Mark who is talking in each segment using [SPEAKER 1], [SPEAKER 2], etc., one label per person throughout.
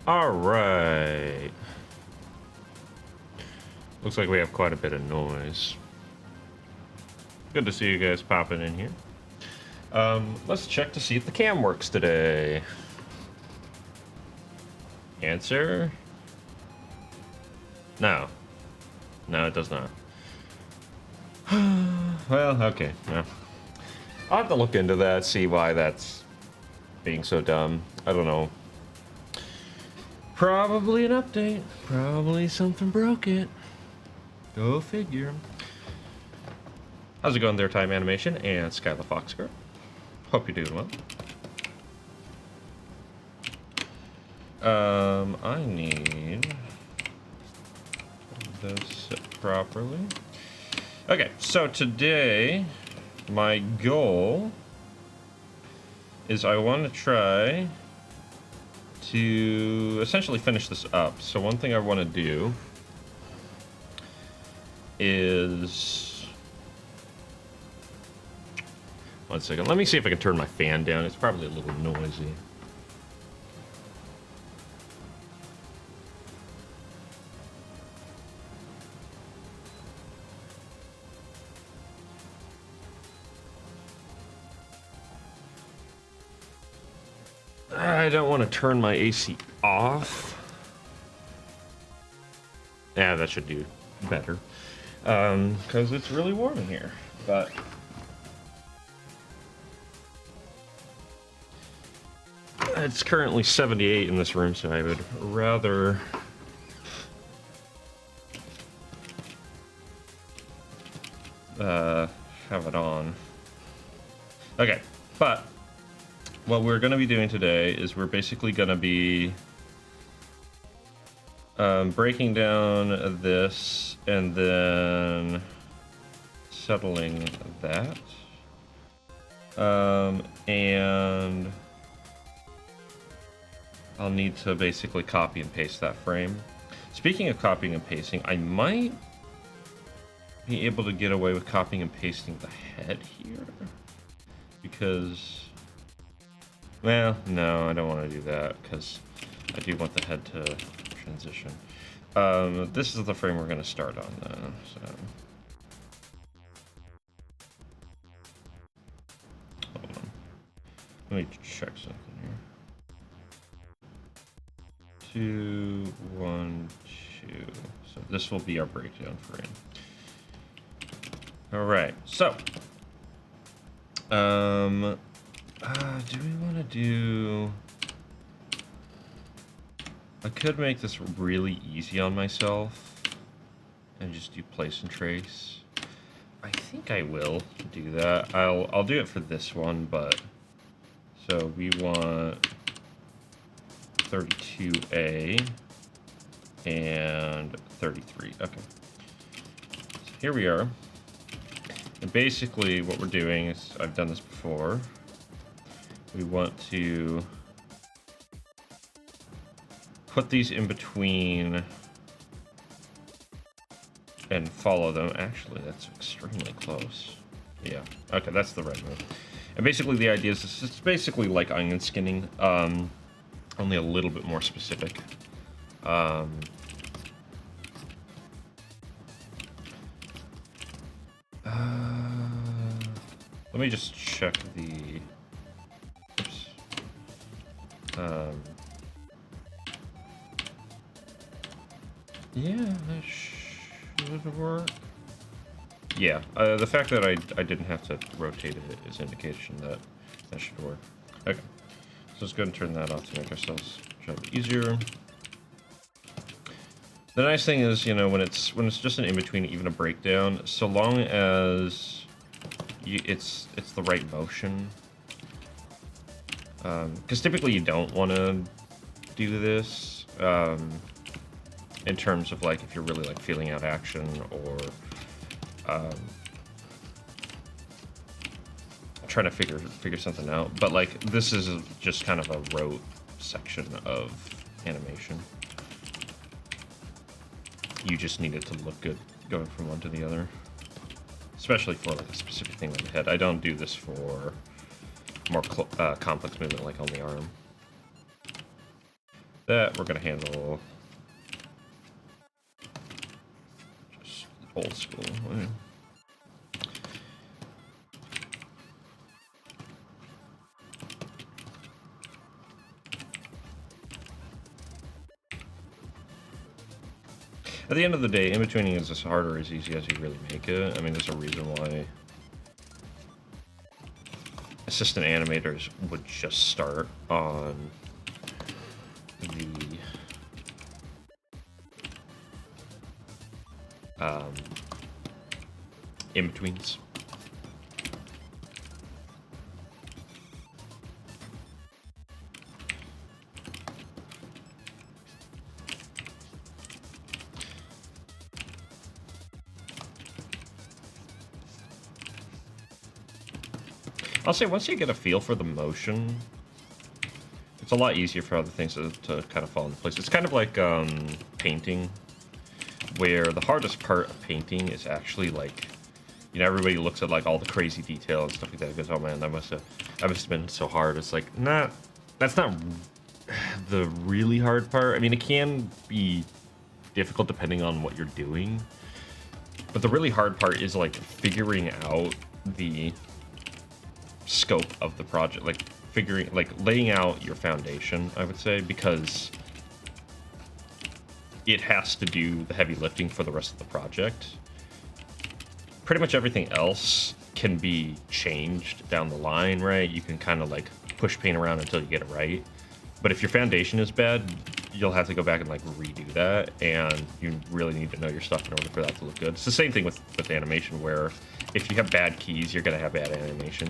[SPEAKER 1] All right. Looks like we have quite a bit of noise. Good to see you guys popping in here. Let's check to see if the cam works today. Answer? No. No, it does not. Well, okay. Yeah. I'll have to look into that, see why that's being so dumb. I don't know. Probably an update. Probably something broke it. Go figure. How's it going there, Time Animation and Skyla Foxgirl? Hope you're doing well. I need this set properly. Okay, so today my goal is I want to try to essentially finish this up. So one thing I want to do is... One second. Let me see if I can turn my fan down. It's probably a little noisy. I don't want to turn my AC off. Yeah, that should do better. Because it's really warm in here. But it's currently 78 in this room, so I would rather have it on. Okay, but what we're going to be doing today is we're basically going to be breaking down this and then settling that. And I'll need to basically copy and paste that frame. Speaking of copying and pasting, I might be able to get away with copying and pasting the head here. Because, well, no, I don't want to do that because I do want the head to transition. This is the frame we're going to start on then, so. Hold on. Let me check something here. 2, 1, 2. So this will be our breakdown frame. All right. So, do we want to do? I could make this really easy on myself and just do place and trace. I think I will do that. I'll do it for this one, but so we want 32A and 33. Okay. So here we are. And basically what we're doing is, I've done this before. We want to put these in between and follow them. Actually, that's extremely close. Yeah. Okay, that's the right move. And basically the idea is it's basically like onion skinning. Only a little bit more specific. Let me just check the... Oops. Yeah, that should work. Yeah, the fact that I didn't have to rotate it is indication that that should work. Okay. So let's go ahead and turn that off to make ourselves job easier. The nice thing is, you know, when it's just an in-between, even a breakdown, so long as it's the right motion. Because typically you don't want to do this in terms of like if you're really like feeling out action or trying to figure something out. But like this is just kind of a rote section of animation. You just need it to look good going from one to the other, especially for like a specific thing like the head. I don't do this for more complex movement like on the arm. That we're gonna handle just old school. At the end of the day, in-betweening is as hard or as easy as you really make it. I mean, there's a reason why assistant animators would just start on the in-betweens. I'll say once you get a feel for the motion, it's a lot easier for other things to kind of fall into place. It's kind of like painting, where the hardest part of painting is actually like, you know, everybody looks at like all the crazy detail and stuff like that and goes, oh man, that must have been so hard. It's like, nah, that's not the really hard part. I mean, it can be difficult depending on what you're doing, but the really hard part is like figuring out the scope of the project, like laying out your foundation, I would say, because it has to do the heavy lifting for the rest of the project. Pretty much everything else can be changed down the line, right? You can kind of like push paint around until you get it right. But if your foundation is bad, you'll have to go back and like redo that, and you really need to know your stuff in order for that to look good. It's the same thing with animation, where if you have bad keys, you're gonna have bad animation.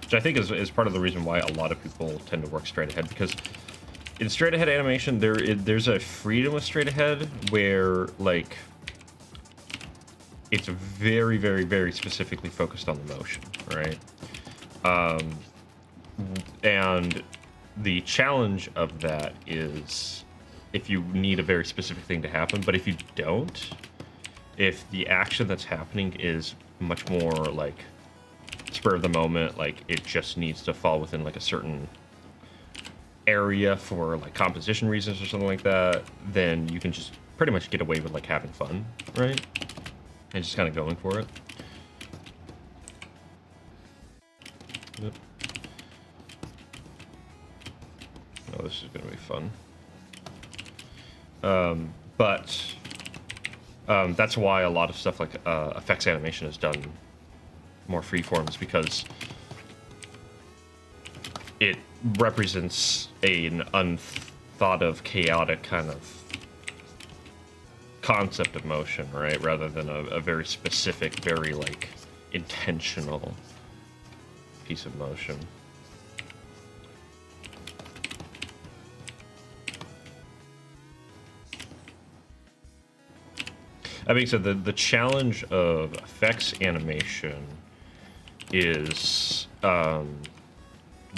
[SPEAKER 1] Which I think is part of the reason why a lot of people tend to work straight ahead, because in straight ahead animation, there's a freedom with straight ahead where like it's very, very, very specifically focused on the motion, right? And the challenge of that is if you need a very specific thing to happen, but if you don't, if the action that's happening is much more like spur of the moment, like it just needs to fall within like a certain area for like composition reasons or something like that, then you can just pretty much get away with like having fun, right? And just kind of going for it. Yep. Oh, this is gonna be fun. That's why a lot of stuff like effects animation is done more freeforms, because it represents an unthought of chaotic kind of concept of motion, right? Rather than a very specific, very like intentional piece of motion. That being said, the challenge of effects animation is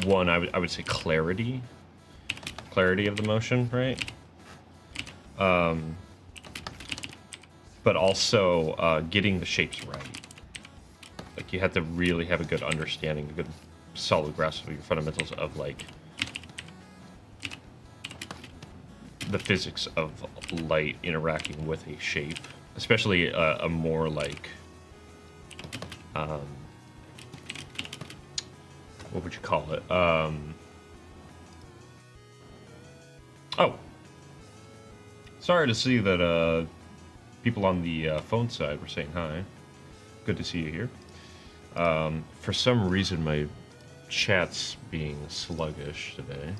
[SPEAKER 1] one, I would say clarity of the motion, right? But also getting the shapes right. Like you have to really have a good understanding, a good solid grasp of your fundamentals of like the physics of light interacting with a shape, especially a more like what would you call it? Oh, sorry to see that people on the phone side were saying hi. Good to see you here. For some reason, my chat's being sluggish today.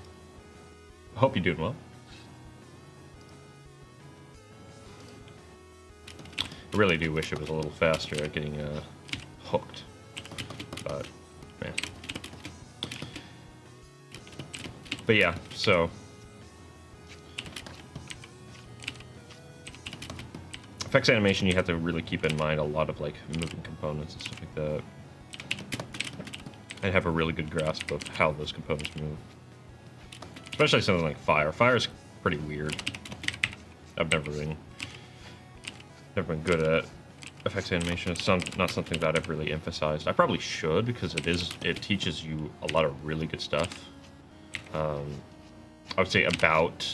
[SPEAKER 1] I hope you're doing well. I really do wish it was a little faster at getting hooked, but man. But yeah, so effects animation, you have to really keep in mind a lot of like moving components and stuff like that, and have a really good grasp of how those components move. Especially something like fire. Fire is pretty weird. I've never been never been good at effects animation. It's not something that I've really emphasized. I probably should, because it teaches you a lot of really good stuff. I would say about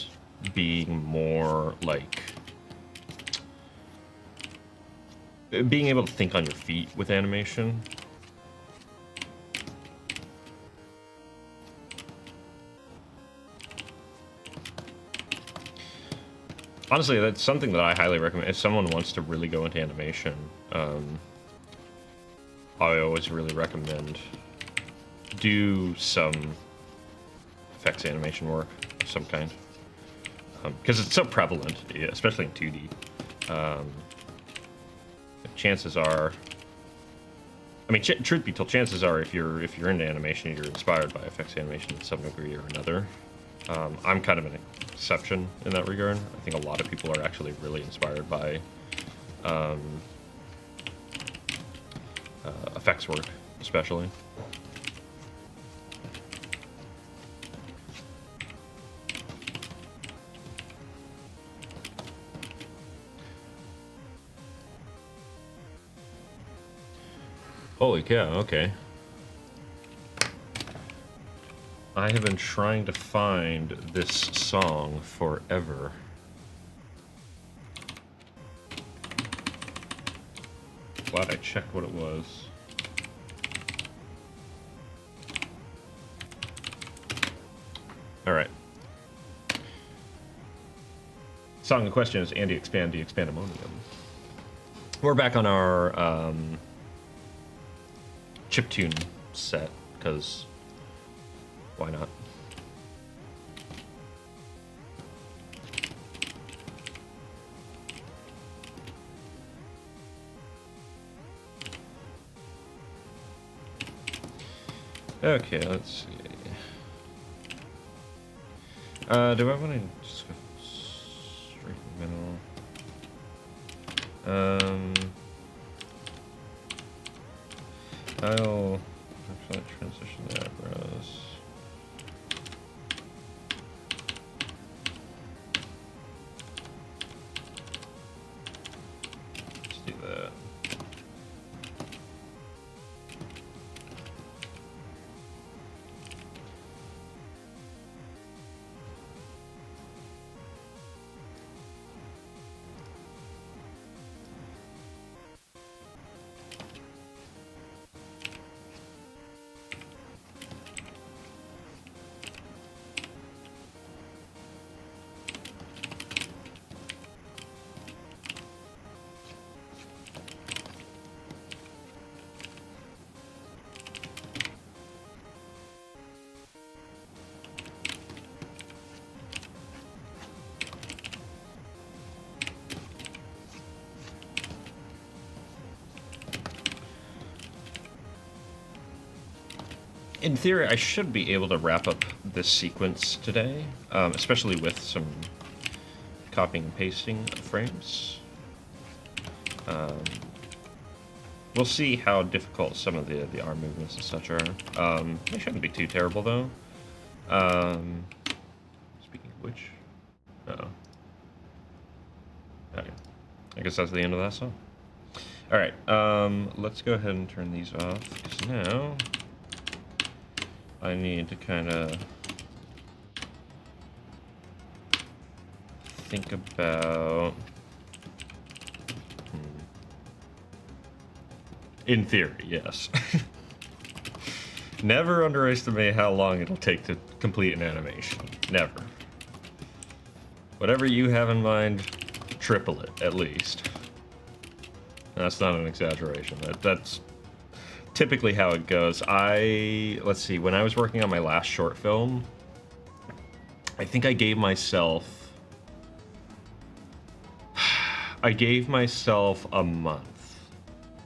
[SPEAKER 1] being more like being able to think on your feet with animation. Honestly, that's something that I highly recommend. If someone wants to really go into animation, I always really recommend do some effects animation work of some kind. Because it's so prevalent, especially in 2D. Chances are, I mean, truth be told, chances are if you're into animation, you're inspired by effects animation to some degree or another. I'm kind of an exception in that regard. I think a lot of people are actually really inspired by effects work, especially. Holy cow, okay. I have been trying to find this song forever. Glad I checked what it was. Alright. Song in question is Andy Expand, the Expandemonium. We're back on our chiptune set, because why not? Okay, let's see. Do I want to just go straight in the middle? I'll actually transition the eyebrows. Let's do that. In theory, I should be able to wrap up this sequence today, especially with some copying and pasting frames. We'll see how difficult some of the arm movements and such are. They shouldn't be too terrible, though. Speaking of which... Uh-oh. Okay. I guess that's the end of that song. Alright, let's go ahead and turn these off, because now I need to kind of think about... In theory, yes. Never underestimate how long it'll take to complete an animation. Never. Whatever you have in mind, triple it, at least. That's not an exaggeration. That's typically how it goes. Let's see, when I was working on my last short film, I think I gave myself a month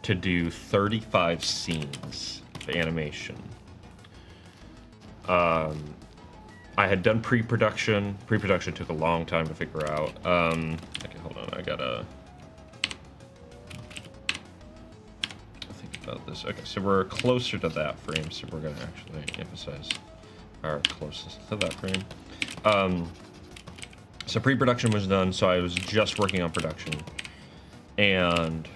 [SPEAKER 1] to do 35 scenes of animation. I had done pre-production. Pre-production took a long time to figure out. Okay, hold on, I gotta think about this. Okay, so we're closer to that frame, so we're gonna actually emphasize our closest to that frame. So pre-production was done, so I was just working on production. And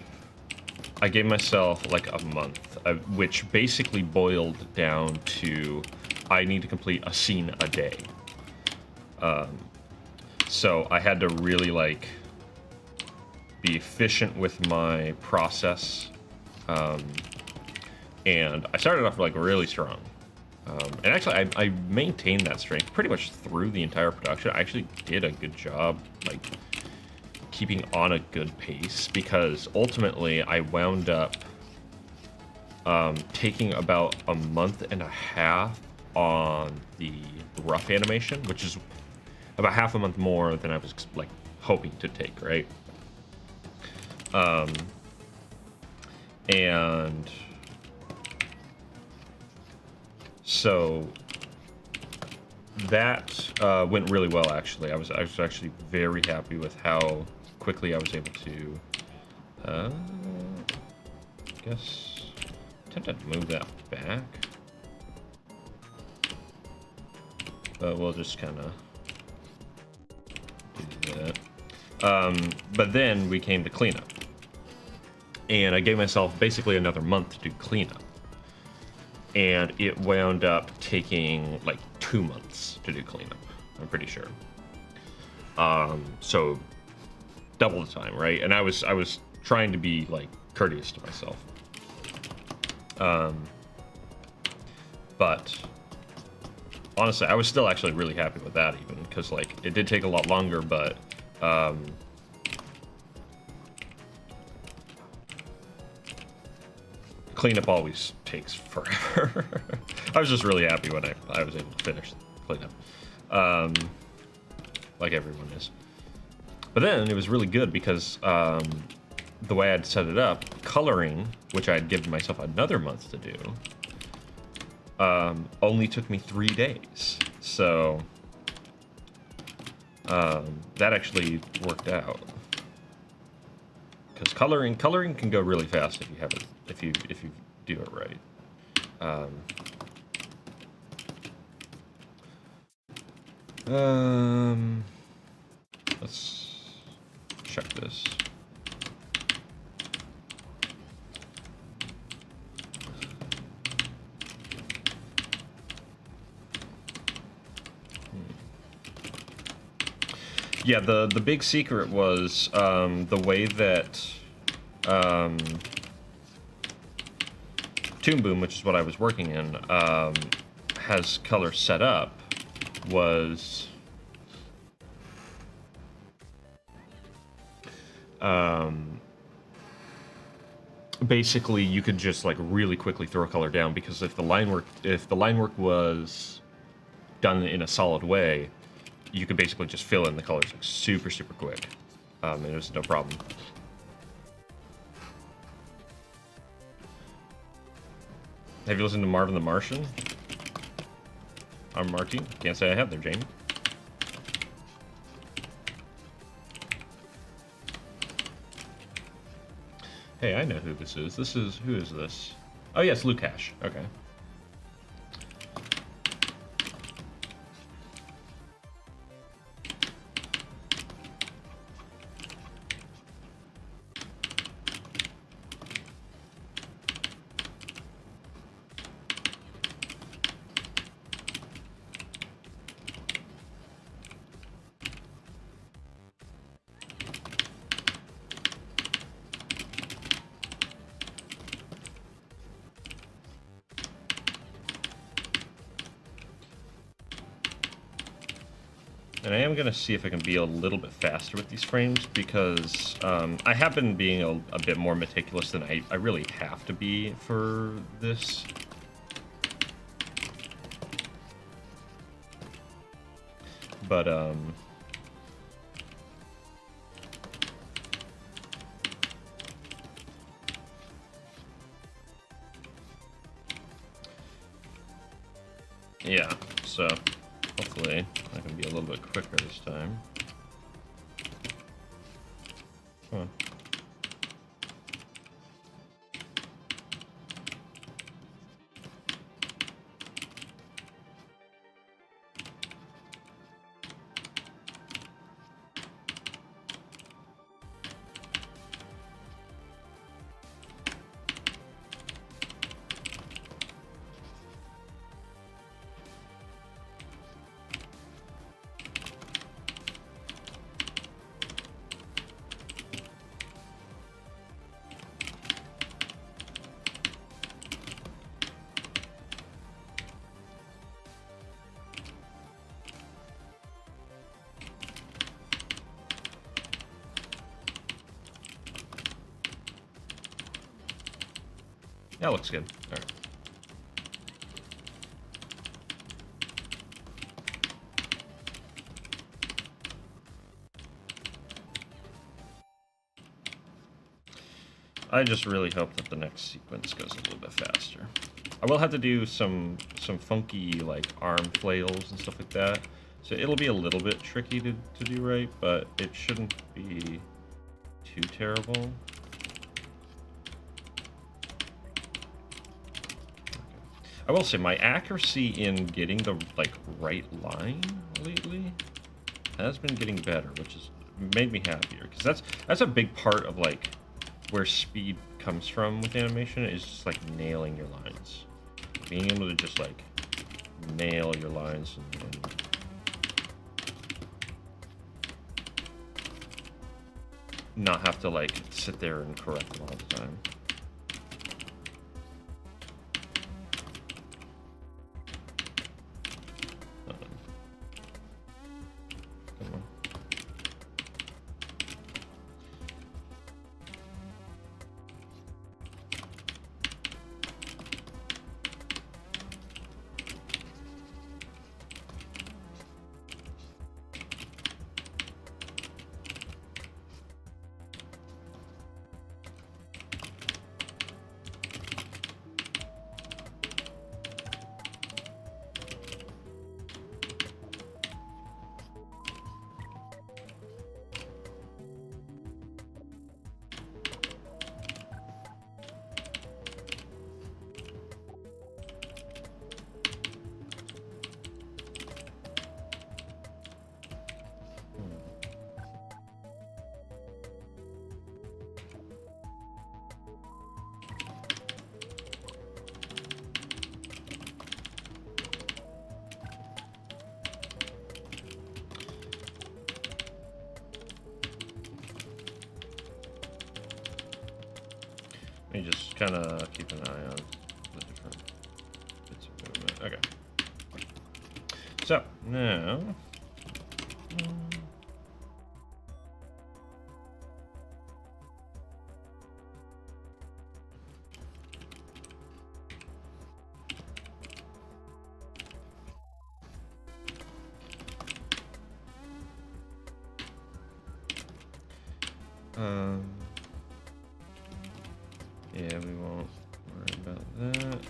[SPEAKER 1] I gave myself like a month, which basically boiled down to I need to complete a scene a day. So I had to really like be efficient with my process, and I started off like really strong. And actually, I maintained that strength pretty much through the entire production. I actually did a good job, like keeping on a good pace, because ultimately I wound up taking about a month and a half on the rough animation, which is about half a month more than I was like hoping to take, right? And so that went really well, actually. I was actually very happy with how quickly I was able to, I guess, tempted to move that back, but we'll just kind of do that. But then we came to cleanup, and I gave myself basically another month to do cleanup, and it wound up taking like 2 months to do cleanup, I'm pretty sure. So double the time, right? And I was trying to be like courteous to myself. But honestly, I was still actually really happy with that, even because like it did take a lot longer, but cleanup always takes forever. I was just really happy when I was able to finish cleanup, like everyone is. But then it was really good because the way I'd set it up, coloring, which I had given myself another month to do, only took me 3 days. So that actually worked out. Because coloring can go really fast if you have it, if you do it right. Let's check this. Yeah, the big secret was the way that Toon Boom, which is what I was working in, has color set up, was basically you could just like really quickly throw color down, because if the line work was done in a solid way, you could basically just fill in the colors like super quick. And it was no problem. Have you listened to Marvin the Martian? I'm Marty. Can't say I have there, Jamie. Hey, I know who this is. Who is this? Oh yes, Lukash. Okay. And I am going to see if I can be a little bit faster with these frames, because I have been being a bit more meticulous than I really have to be for this. But, yeah, so hopefully I can be a little bit quicker this time. Come on. That looks good. All right. I just really hope that the next sequence goes a little bit faster. I will have to do some funky like arm flails and stuff like that. So it'll be a little bit tricky to do right, but it shouldn't be too terrible. Okay. I will say my accuracy in getting the like right line lately has been getting better, which has made me happier, because that's a big part of like where speed comes from with animation, is just like nailing your lines. Being able to just like nail your lines and not have to like sit there and correct them all the time. Come on. Let me just kind of keep an eye on the different bits of movement. Okay. So, now... yeah, we won't worry about that.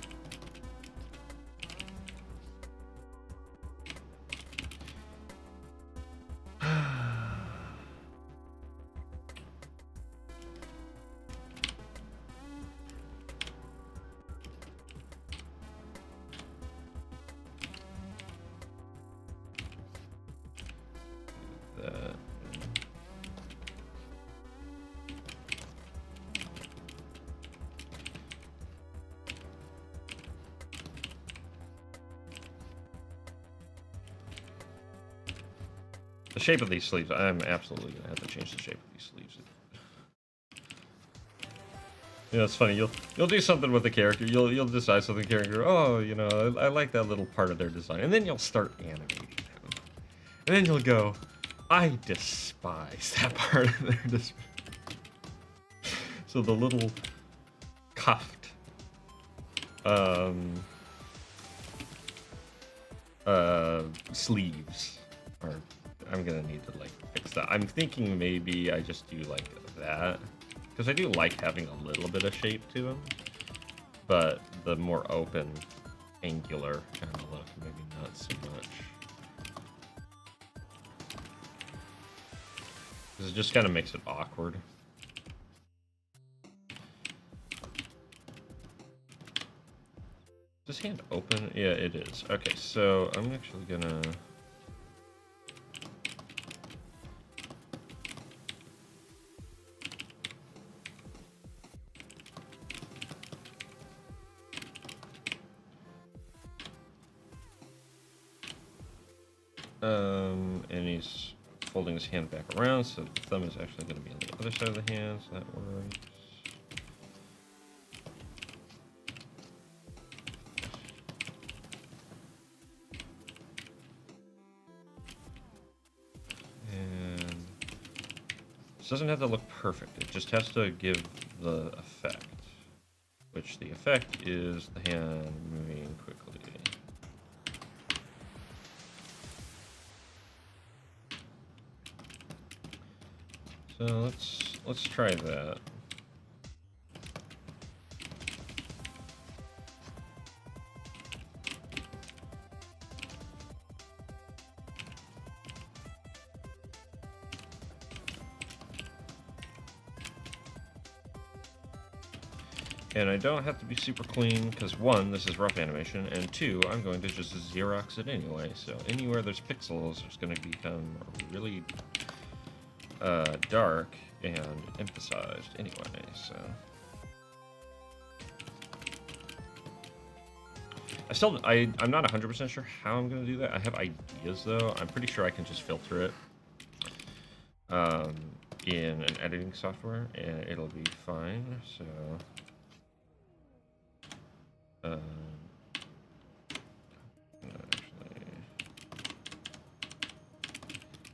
[SPEAKER 1] That. The shape of these sleeves, I'm absolutely gonna have to change the shape of these sleeves. You know, it's funny. You'll do something with the character. You'll decide something character. Oh, you know, I like that little part of their design, and then you'll start animating them, and then you'll go, I despise that part of their design. So the little cuffed sleeves are. I'm gonna need to like fix that. I'm thinking maybe I just do like that, because I do like having a little bit of shape to them, but the more open, angular kind of look, maybe not so much. Because it just kind of makes it awkward. Is this hand open? Yeah, it is. Okay, so I'm actually gonna... and he's folding his hand back around, so the thumb is actually going to be on the other side of the hand, so that works. And this doesn't have to look perfect, it just has to give the effect, which the effect is the hand moving quickly. So let's try that. And I don't have to be super clean, because one, this is rough animation, and two, I'm going to just Xerox it anyway, so anywhere there's pixels, it's going to become really dark and emphasized anyway, so... I'm not 100% sure how I'm going to do that. I have ideas, though. I'm pretty sure I can just filter it in an editing software, and it'll be fine, so... actually,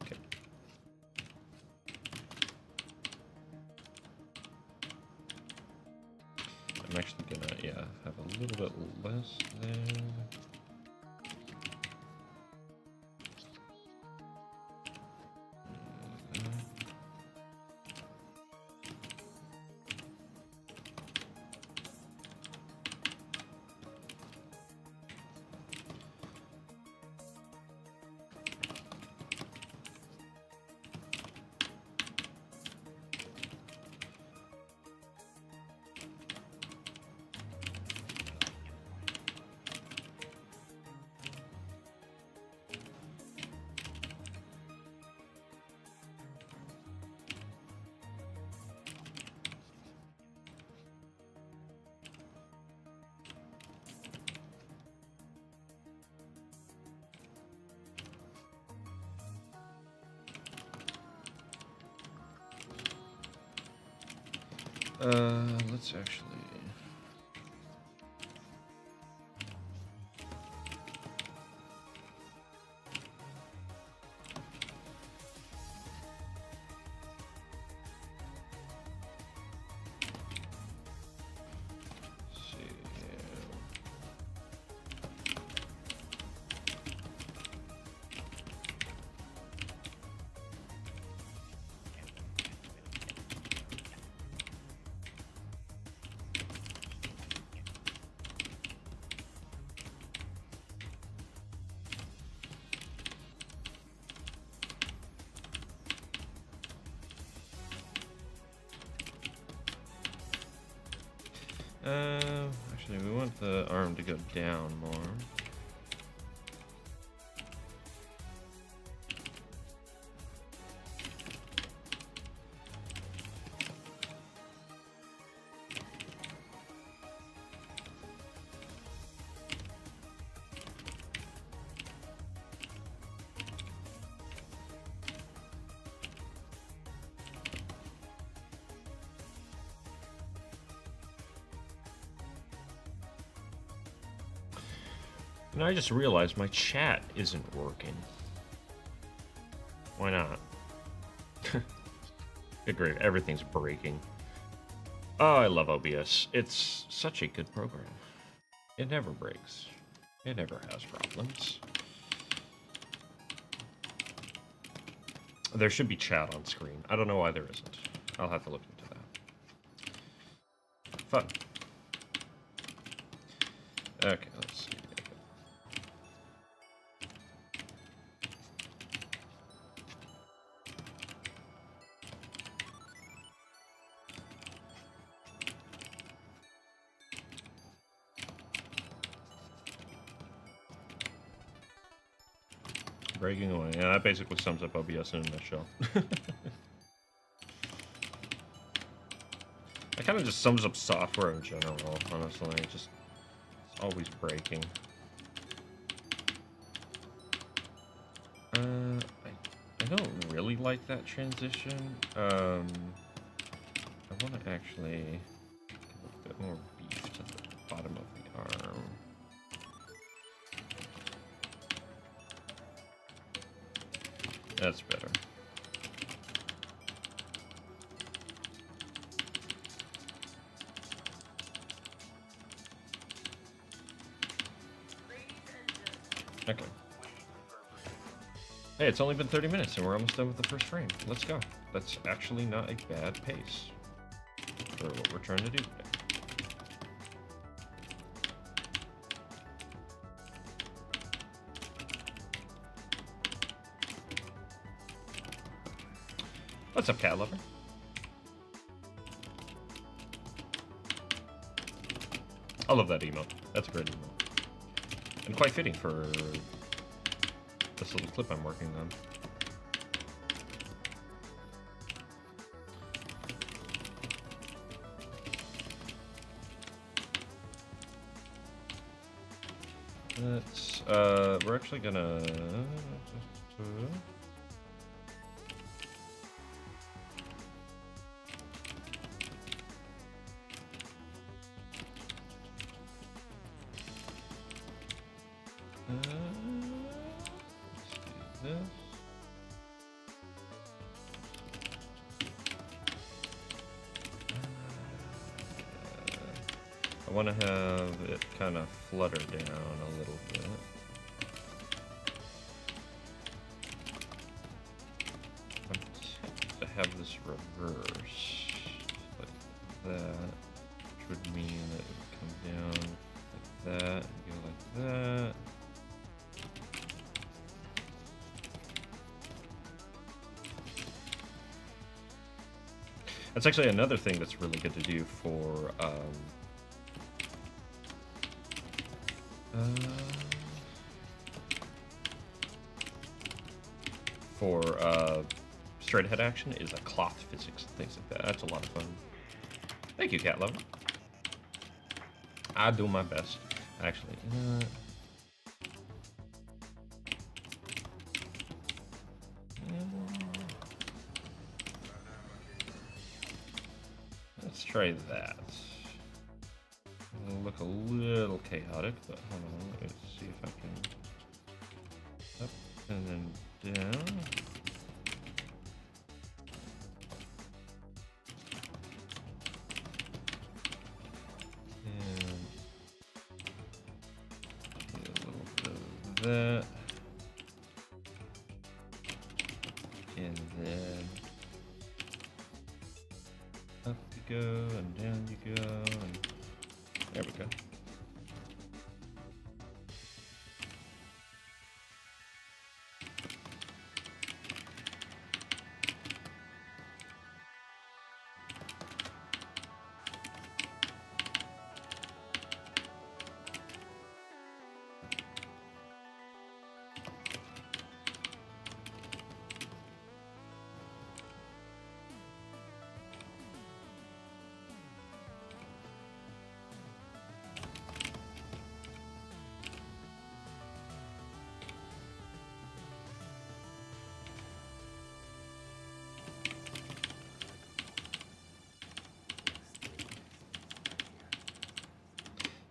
[SPEAKER 1] okay. I'm actually gonna, yeah, have a little bit less there. Let's actually... actually, we want the arm to go down more. And I just realized my chat isn't working. Why not? Good grief, everything's breaking. Oh, I love OBS. It's such a good program. It never breaks. It never has problems. There should be chat on screen. I don't know why there isn't. I'll have to look into that. Fun. Okay, let's see. Breaking away. Yeah, that basically sums up OBS in a nutshell. That kind of just sums up software in general, honestly. It's always breaking. I don't really like that transition. I want to actually give a bit more beef to the bottom of the arm. That's better. Hey, it's only been 30 minutes and we're almost done with the first frame. Let's go. That's actually not a bad pace for what we're trying to do today. What's up, cat lover? I love that emote. That's a great emote. And quite fitting for this little clip I'm working on. Let's, we're actually gonna... let's do this. I want to have it kind of flutter down a little bit. I'm tempted to have this reverse like that, which would mean that it would come down like that and go like that. That's actually another thing that's really good to do for straight ahead action is a cloth physics and things like that. That's a lot of fun. Thank you, cat lover. I do my best, actually. Let's try that. It'll look a little chaotic, but hold on. Let's see if I can. Up and then down. And a little bit of that. And then up you go, and down you go, and there we go.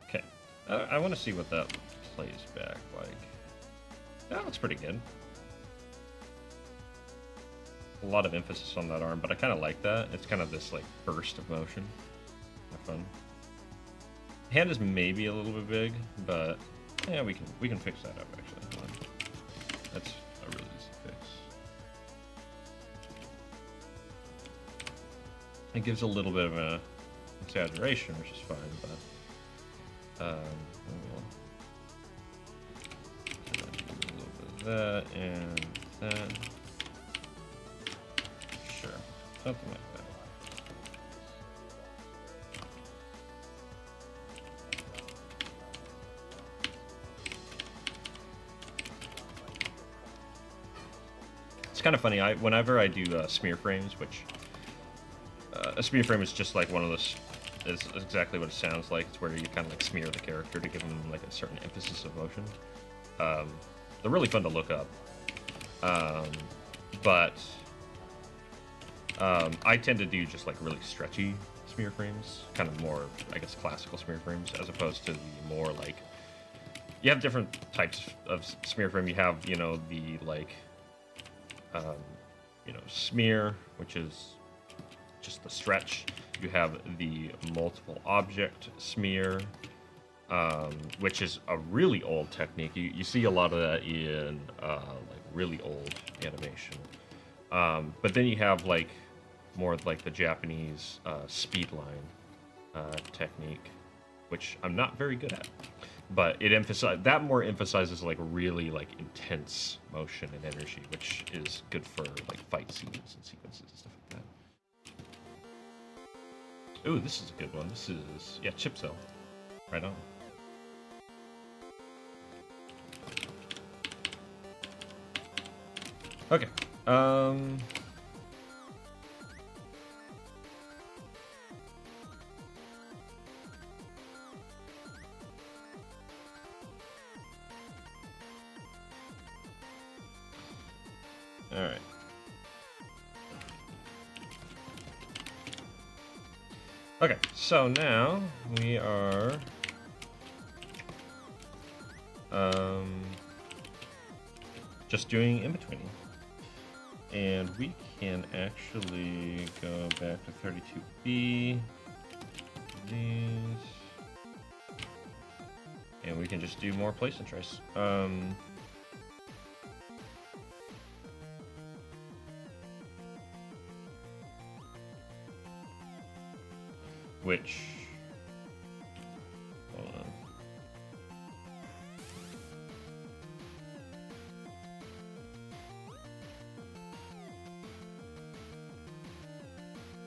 [SPEAKER 1] Okay, I want to see what that plays back like. That looks pretty good. A lot of emphasis on that arm, but I kind of like that. It's kind of this like burst of motion. Have fun. Hand is maybe a little bit big, but yeah, we can fix that up actually. Hold on. That's a really easy fix. It gives a little bit of an exaggeration, which is fine, but we'll do a little bit of that and that. Sure, something like that. It's kind of funny. Whenever I do smear frames, which a smear frame is just like one of those. Is exactly what it sounds like. It's where you kind of like smear the character to give them like a certain emphasis of motion. They're really fun to look up. But I tend to do just like really stretchy smear frames, kind of more, I guess, classical smear frames, as opposed to the more like, you have different types of smear frame. You have, you know, the like, you know, smear, which is just the stretch. You have the multiple object smear, which is a really old technique. You see a lot of that in like really old animation. But then you have like more like the Japanese speed line technique, which I'm not very good at. But it more emphasizes like really like intense motion and energy, which is good for like fight scenes and sequences and stuff like that. Ooh, this is a good one. This is chip cell. Right on. Okay. All right. Okay, so now we are just doing in between, and we can actually go back to 32B. These, and we can just do more place and trace. Which, hold on.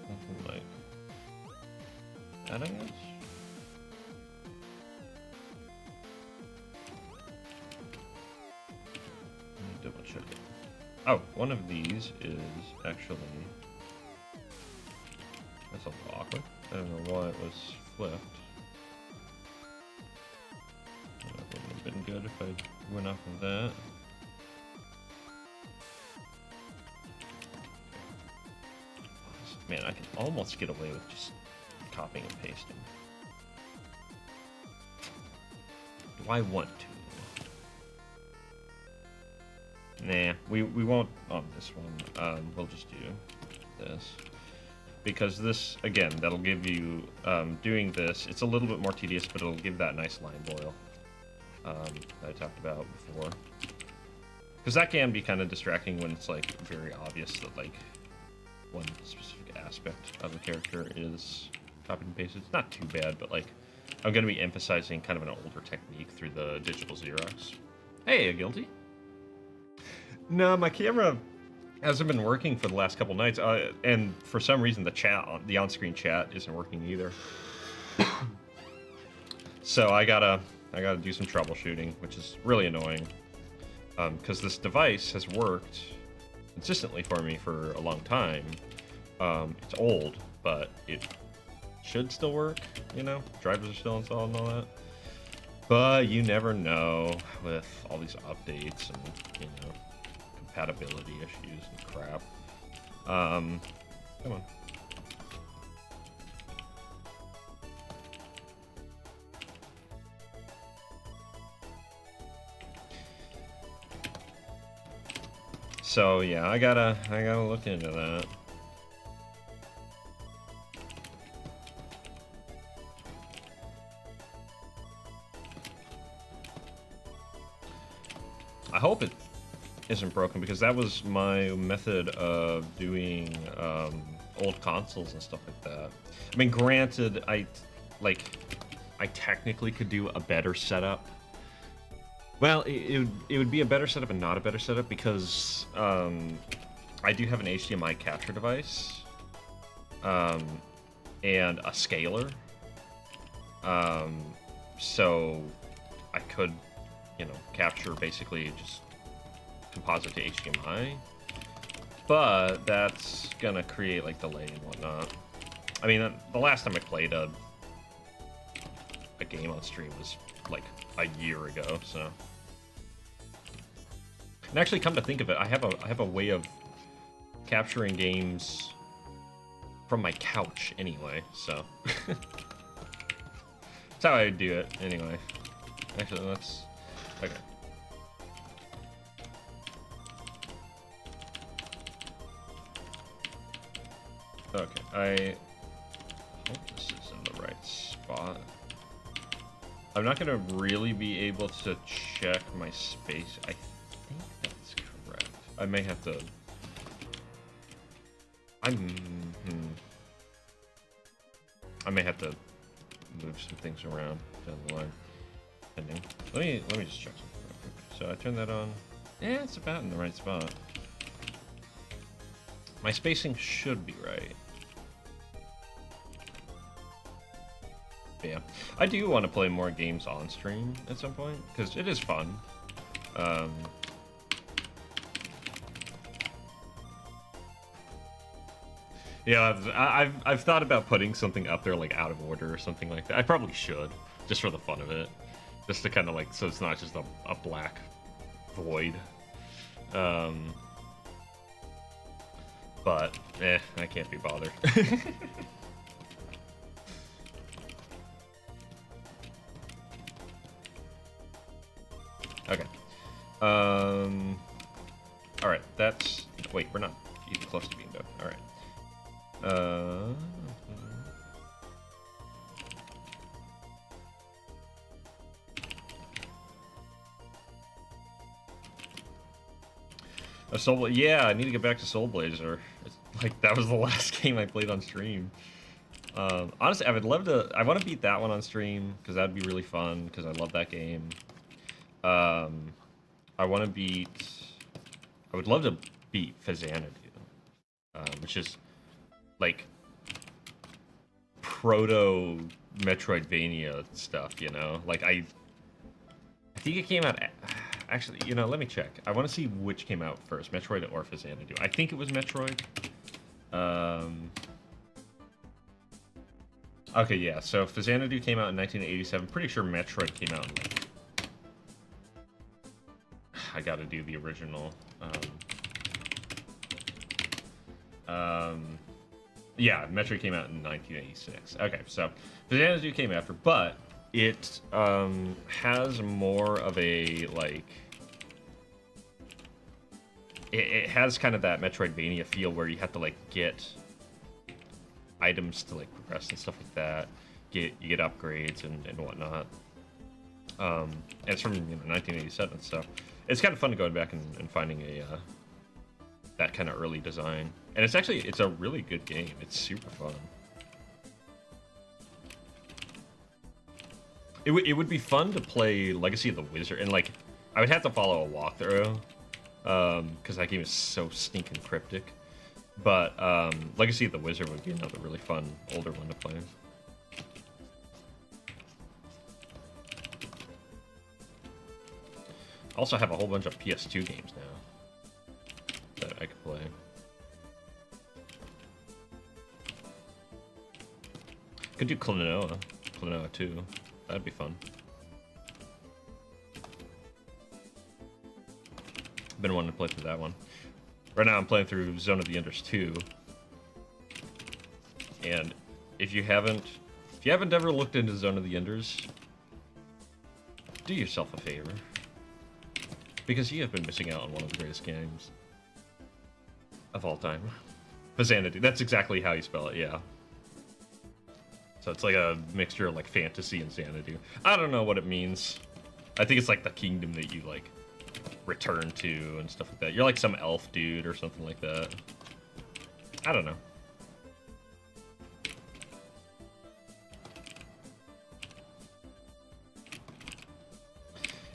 [SPEAKER 1] Something like that, I guess. Let me double check it. Oh, one of these is actually, that's a little awkward. I don't know why it was flipped. That wouldn't have been good if I went off of that. Man, I can almost get away with just copying and pasting. Do I want to? Nah, we won't on this one. We'll just do this. Because this, again, that'll give you, doing this, it's a little bit more tedious, but it'll give that nice line boil that I talked about before. Because that can be kind of distracting when it's, like, very obvious that, like, one specific aspect of the character is copied and pasted. It's not too bad, but, like, I'm going to be emphasizing kind of an older technique through the digital Xerox. Hey, a guilty? No, my camera hasn't been working for the last couple nights, and for some reason the on-screen chat isn't working either. So I gotta do some troubleshooting, which is really annoying, because this device has worked consistently for me for a long time. It's old, but it should still work. You know, drivers are still installed and all that. But you never know with all these updates and compatibility issues and crap. Come on. So yeah, I gotta look into that. I hope it isn't broken, because that was my method of doing old consoles and stuff like that. I mean, granted, I technically could do a better setup. Well, it would be a better setup and not a better setup, because I do have an HDMI capture device and a scaler. So I could, capture basically just composite to HDMI, but that's gonna create like delay and whatnot. I mean, the last time I played a game on stream was like a year ago, so. And actually, come to think of it, I have a way of capturing games from my couch anyway, so. That's how I would do it anyway. Actually, let's, okay. Okay, I hope this is in the right spot. I'm not gonna really be able to check my space. I think that's correct. I may have to. I may have to move some things around down the line. Pending. Let me just check something real quick. So I turn that on. Yeah, it's about in the right spot. My spacing should be right. But yeah, I do want to play more games on stream at some point because it is fun. Yeah, I've thought about putting something up there like out of order or something like that. I probably should, just for the fun of it, just to kind of like so it's not just a black void. But I can't be bothered. Okay. All right. That's wait. We're not even close to being done. All right. A Soul. Yeah, I need to get back to Soul Blazer. It's like that was the last game I played on stream. Honestly, I would love to. I want to beat that one on stream because that'd be really fun. Because I love that game. I want to beat. I would love to beat Fazanadu, which is like proto Metroidvania stuff. You know, like I think it came out. Actually, you know, let me check. I want to see which came out first, Metroid or Fazanadu. I think it was Metroid. Okay, yeah. So Fazanadu came out in 1987. Pretty sure Metroid came out in like. I got to do the original. Yeah, Metroid came out in 1986. Okay, so Fazanadu came after, but it has more of a like. It has kind of that Metroidvania feel where you have to like get items to like progress and stuff like that. You get upgrades and whatnot. And it's from 1987, so it's kind of fun going back and finding a that kind of early design. And it's a really good game. It's super fun. It would be fun to play Legacy of the Wizard, and like I would have to follow a walkthrough because that game is so stinking cryptic. But Legacy of the Wizard would be another really fun older one to play. Also have a whole bunch of PS2 games now that I could play. Could do Klonoa 2. That'd be fun. Been wanting to play through that one. Right now I'm playing through Zone of the Enders 2. And if you haven't ever looked into Zone of the Enders, do yourself a favor. Because you have been missing out on one of the greatest games of all time. Fazanadu. That's exactly how you spell it, yeah. So it's like a mixture of like fantasy and Xanadu. I don't know what it means. I think it's like the kingdom that you like return to and stuff like that. You're like some elf dude or something like that. I don't know.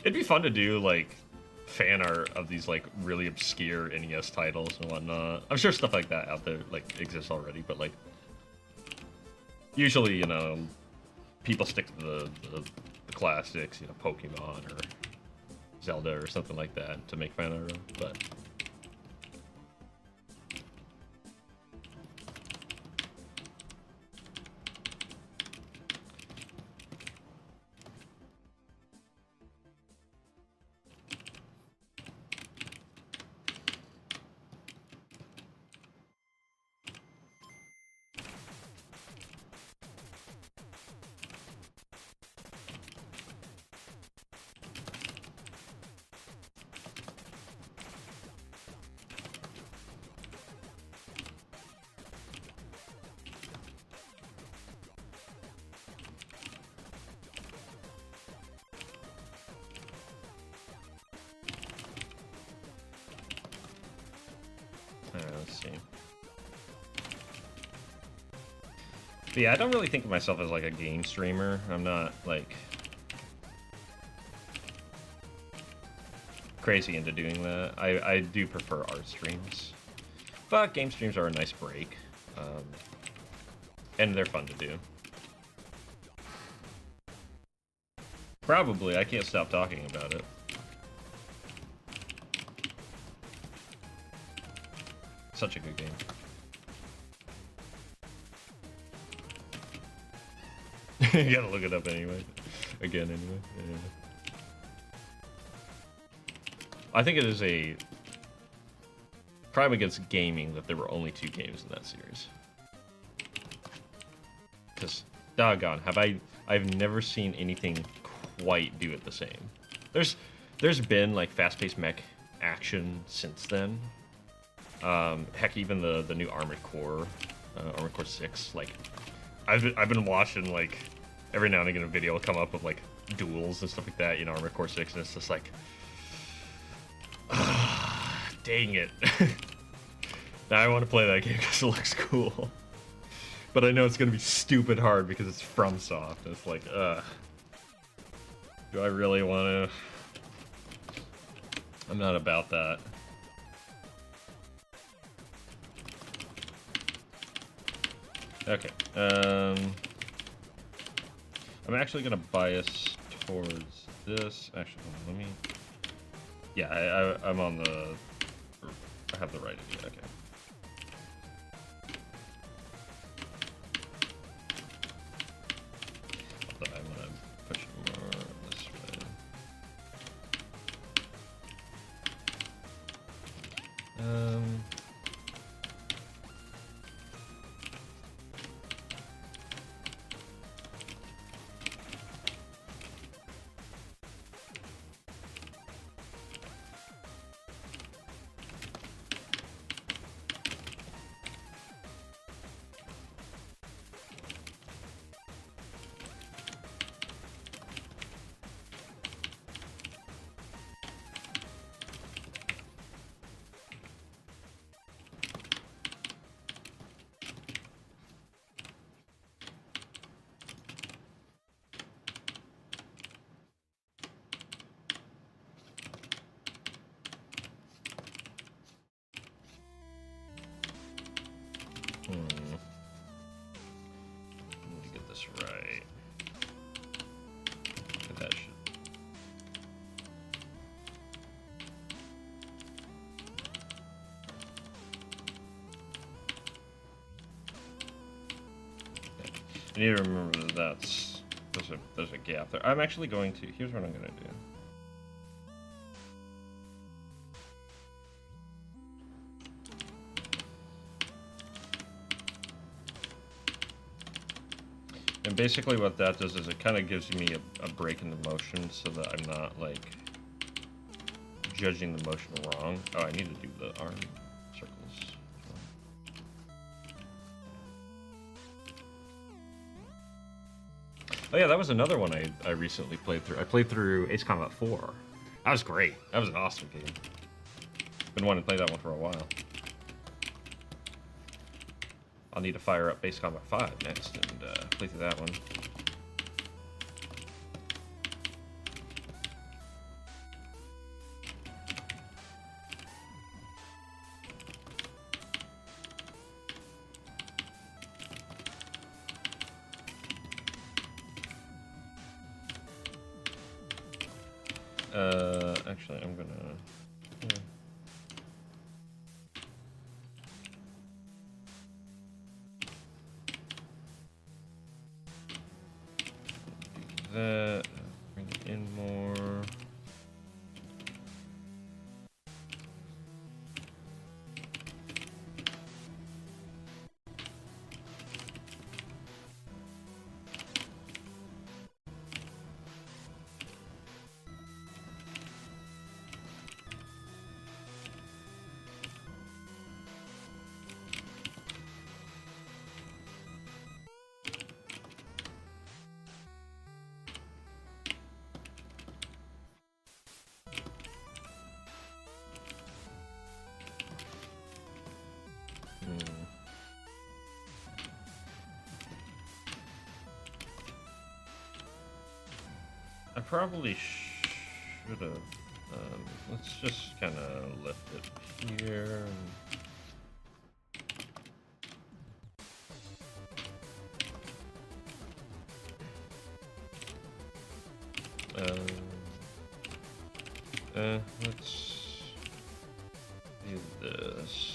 [SPEAKER 1] It'd be fun to do like fan art of these like really obscure NES titles and whatnot. I'm sure stuff like that out there like exists already, but like usually, you know, people stick to the classics, you know, Pokemon or Zelda or something like that to make fan art of, but Alright, let's see. But yeah, I don't really think of myself as like a game streamer. I'm not like crazy into doing that. I do prefer art streams, but game streams are a nice break, and they're fun to do. Probably, I can't stop talking about it. Such a good game. You gotta look it up anyway. Again, anyway. Yeah. I think it is a crime against gaming that there were only 2 games in that series. Because, doggone, I've never seen anything quite do it the same. There's been like fast-paced mech action since then. Heck, even the new Armored Core 6. Like, I've been watching, like, every now and again a video will come up with like duels and stuff like that, you know, Armored Core 6, and it's just like, dang it. Now I want to play that game because it looks cool. But I know it's going to be stupid hard because it's FromSoft. It's like, do I really want to? I'm not about that. Okay. I'm actually going to bias towards this. Actually, let me... Yeah, I'm on the... I have the right idea, okay. Although I want to push it more this way. Let me get this right. That should... I need to remember that there's a gap there. I'm actually going to... Here's what I'm going to do. And basically what that does is it kind of gives me a break in the motion so that I'm not, like, judging the motion wrong. Oh, I need to do the arm circles. Oh yeah, that was another one I recently played through. I played through Ace Combat 4. That was great. That was an awesome game. Been wanting to play that one for a while. I'll need to fire up Ace Combat 5 next and play through that one. Actually, I'm gonna... Yeah. That, bring it in more. probably should have. Let's just kind of lift it here. Let's do this.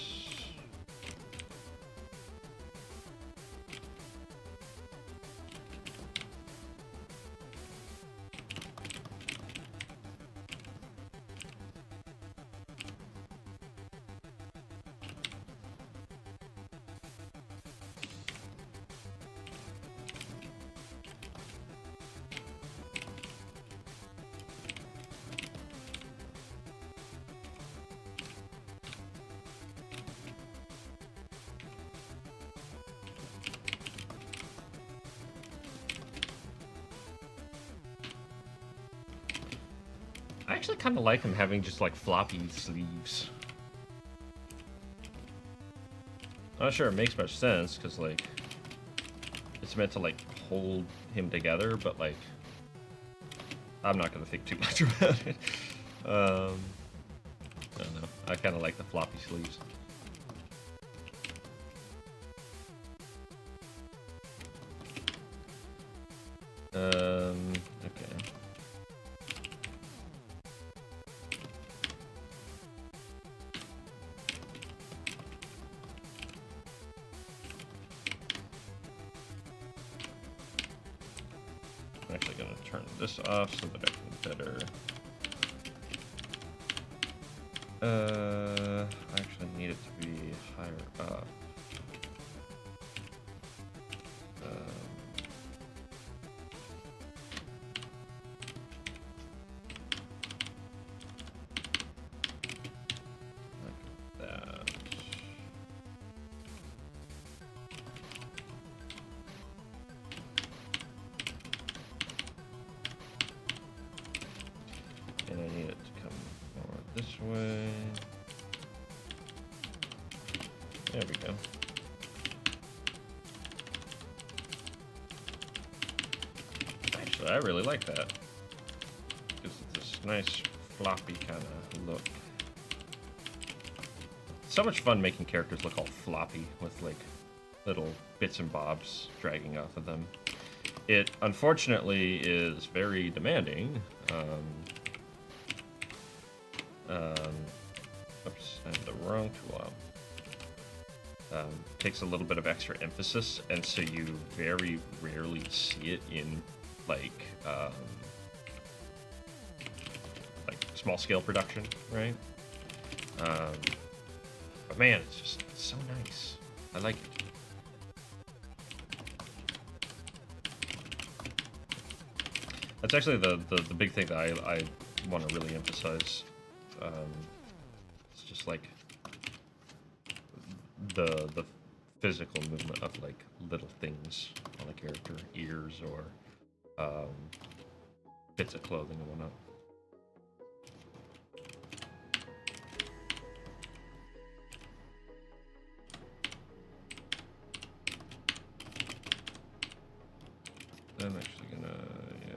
[SPEAKER 1] I actually kind of like him having just like floppy sleeves. I'm not sure it makes much sense because like it's meant to like hold him together, but like I'm not gonna think too much about it. I don't know. I kind of like the floppy sleeves. Okay. I'm actually going to turn this off so that I can better... I actually need it to be higher up. Like that. And I need it to come more this way. There we go. Actually, I really like that. Gives it this nice floppy kind of look. So much fun making characters look all floppy with like little bits and bobs dragging off of them. It unfortunately is very demanding. Oops, I have the wrong tool out. Takes a little bit of extra emphasis, and so you very rarely see it in like small scale production, right? But man, it's just so nice. I like it. That's actually the big thing that I want to really emphasize. It's just like the physical movement of like little things on a character, ears or bits of clothing and whatnot. I'm actually gonna, yeah.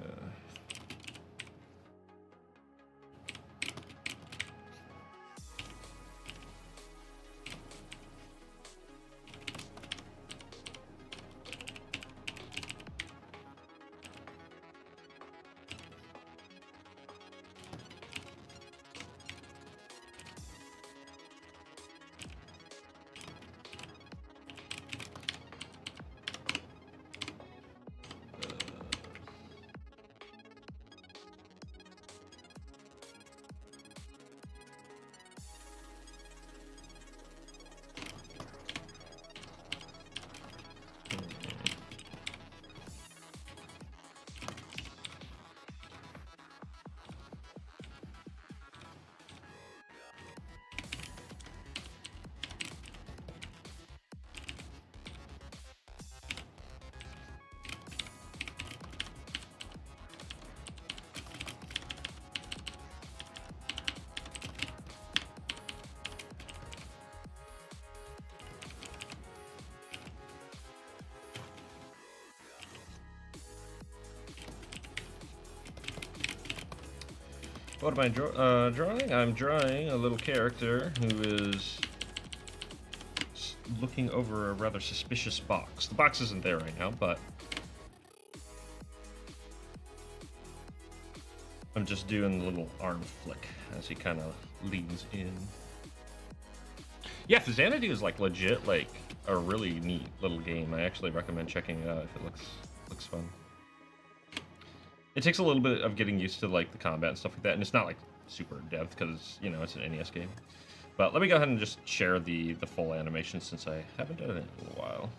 [SPEAKER 1] What am I drawing? I'm drawing a little character who is looking over a rather suspicious box. The box isn't there right now, but I'm just doing the little arm flick as he kind of leans in. Yeah, Xanadu is like legit, like a really neat little game. I actually recommend checking it out if it looks fun. It takes a little bit of getting used to like the combat and stuff like that, and it's not like super in depth because you know it's an NES game. But let me go ahead and just share the full animation since I haven't done it in a little while.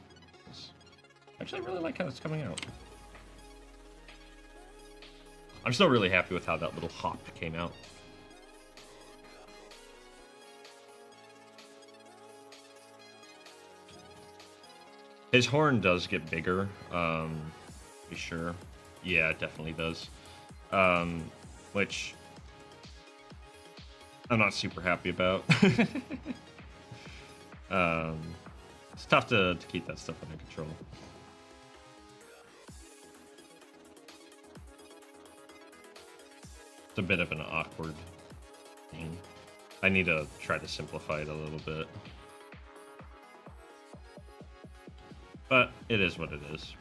[SPEAKER 1] Actually, I really like how it's coming out. I'm still really happy with how that little hop came out. His horn does get bigger, be sure. Yeah, it definitely does. Which I'm not super happy about. It's tough to keep that stuff under control. It's a bit of an awkward thing. I need to try to simplify it a little bit. But it is what it is.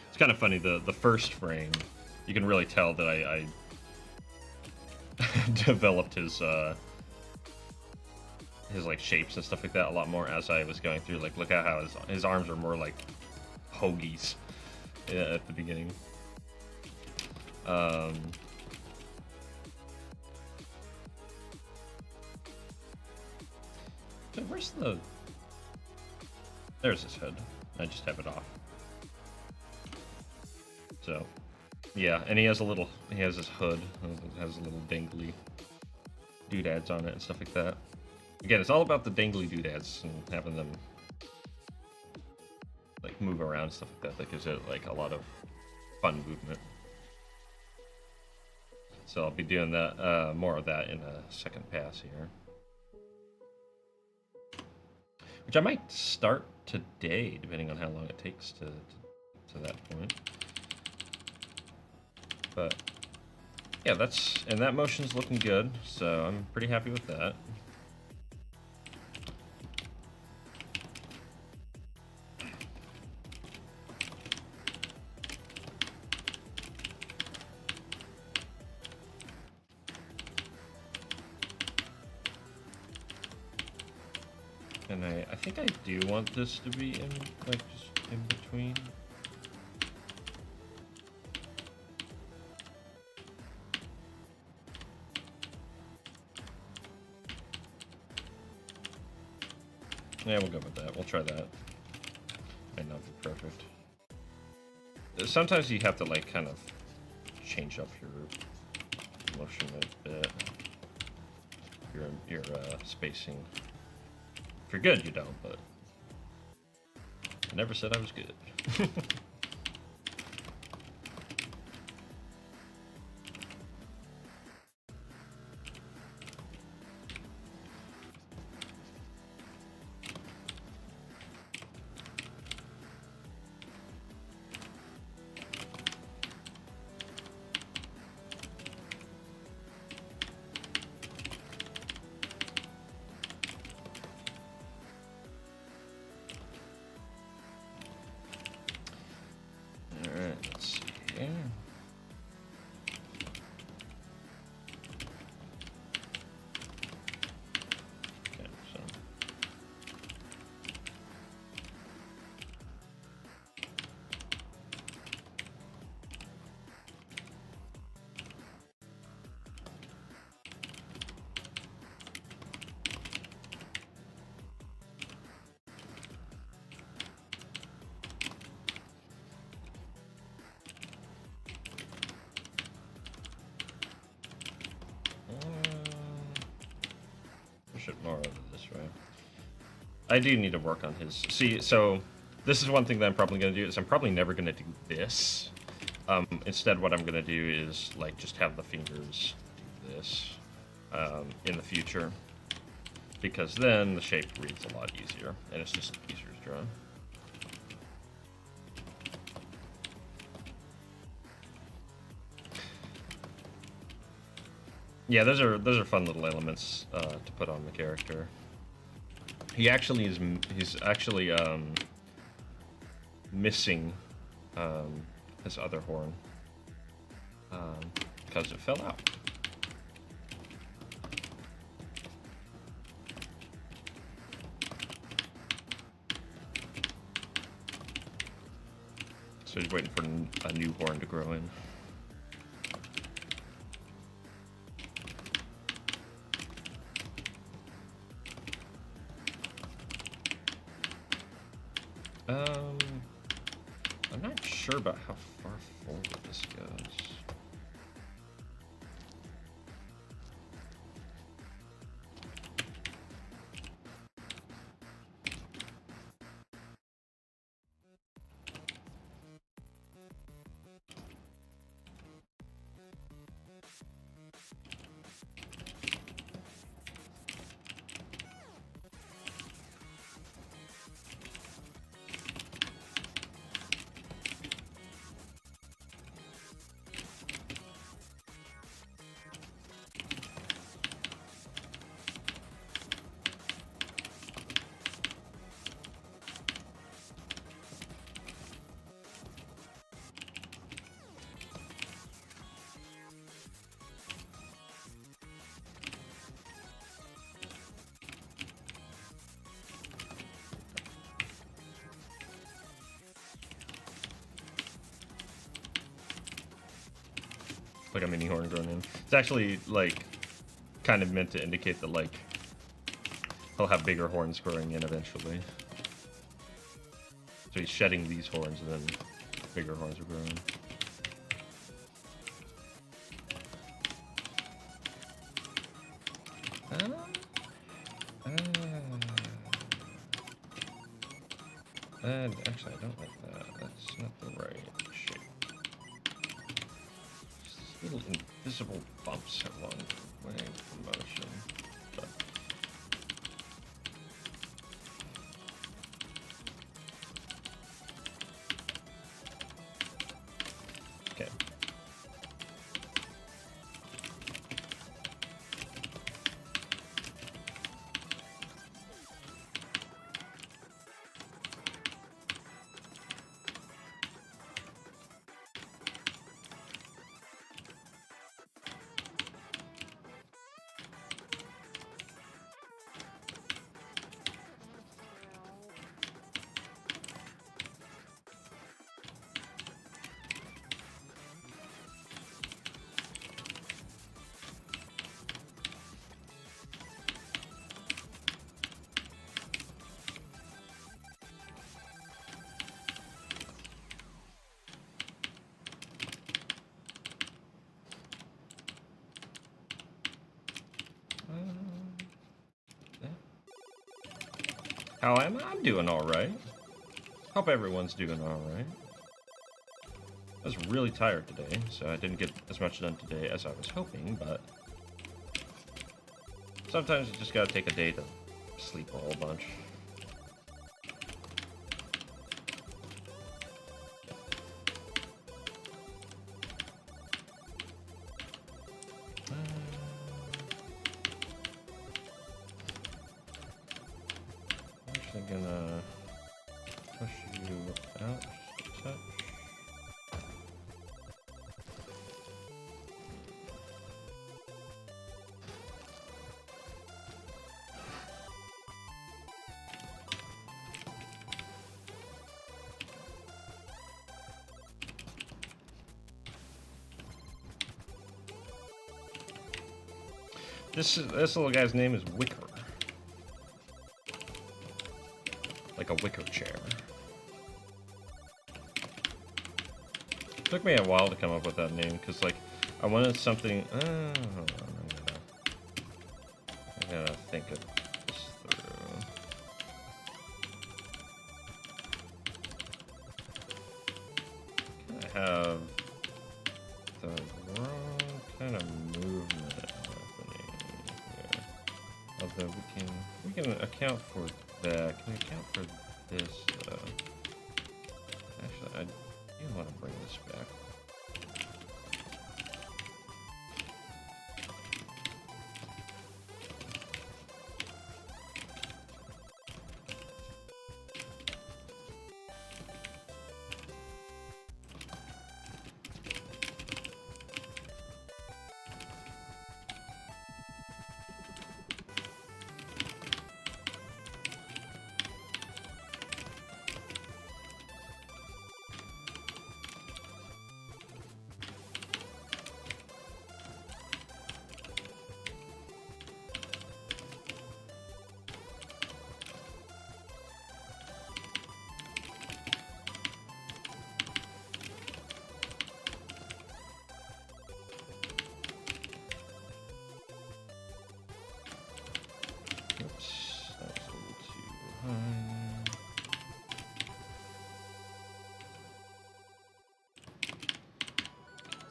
[SPEAKER 1] It's kind of funny, the first frame, you can really tell that I developed his like shapes and stuff like that a lot more as I was going through. Like, look at how his arms are more like hoagies at the beginning. Where's the... There's his head. I just have it off. So, yeah, and he has his hood. It has a little dangly doodads on it and stuff like that. Again, it's all about the dangly doodads and having them like move around and stuff like that. That gives it like a lot of fun movement. So I'll be doing that more of that in a second pass here, which I might start today, depending on how long it takes to that point. But yeah, that motion's looking good, so I'm pretty happy with that. And I think I do want this to be in, like, just in between. Yeah, we'll go with that. We'll try that. Might not be perfect. Sometimes you have to, like, kind of change up your motion a bit. Your spacing. If you're good, you don't, but I never said I was good. Push it more over this way. I do need to work on his... See, so this is one thing that I'm probably going to do, is I'm probably never going to do this. Instead, what I'm going to do is, like, just have the fingers do this in the future. Because then the shape reads a lot easier, and it's just easier to draw. Yeah, those are fun little elements to put on the character. He's actually missing his other horn because it fell out. So he's waiting for a new horn to grow in. I'm not sure about how far forward this goes. Like a mini horn grown in. It's actually like kind of meant to indicate that like he'll have bigger horns growing in eventually. So he's shedding these horns and then bigger horns are growing. And actually, I don't like that. That's not the right shape. Just little invisible bumps along the way of motion. But okay. How am I? I'm doing all right. Hope everyone's doing all right. I was really tired today, so I didn't get as much done today as I was hoping, but sometimes you just gotta take a day to sleep a whole bunch. I'm gonna push you out just a touch. This little guy's name is Wicker. Like a wicker chair. Took me a while to come up with that name because, like, I wanted something. I'm gonna think of this through. I have the wrong kind of movement happening here. Although we can account for that. Can we account for this? Actually, I do want to bring this back.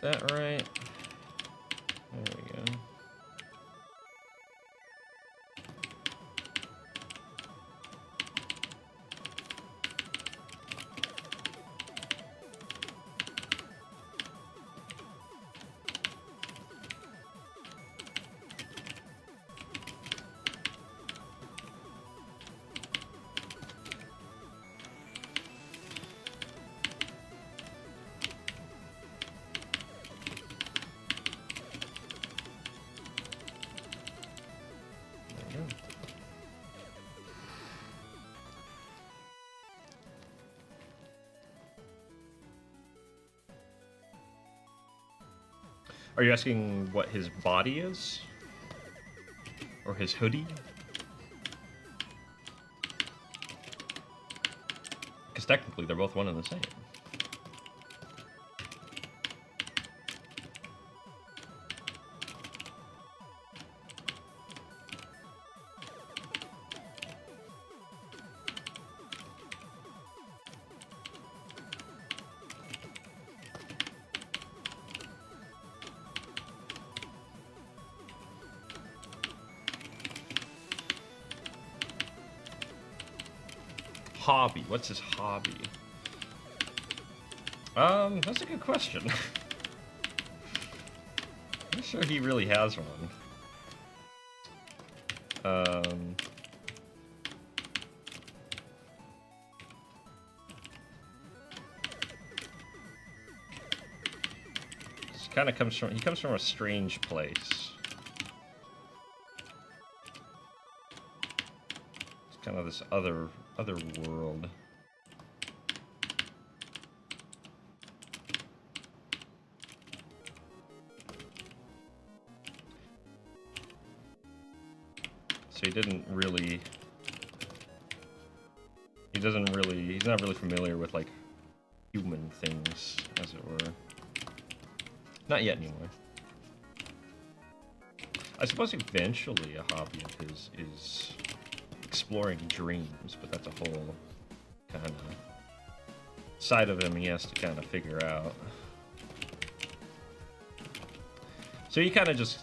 [SPEAKER 1] that right? There we go. Are you asking what his body is? Or his hoodie? Because technically they're both one and the same. Hobby. What's his hobby? That's a good question. I'm not sure he really has one. This kind of comes from, he comes from a strange place. It's kind of this other world. So he's not really familiar with, like, human things, as it were. Not yet, anyway. I suppose eventually a hobby of his is exploring dreams, but that's a whole kind of side of him he has to kind of figure out. So he kind of just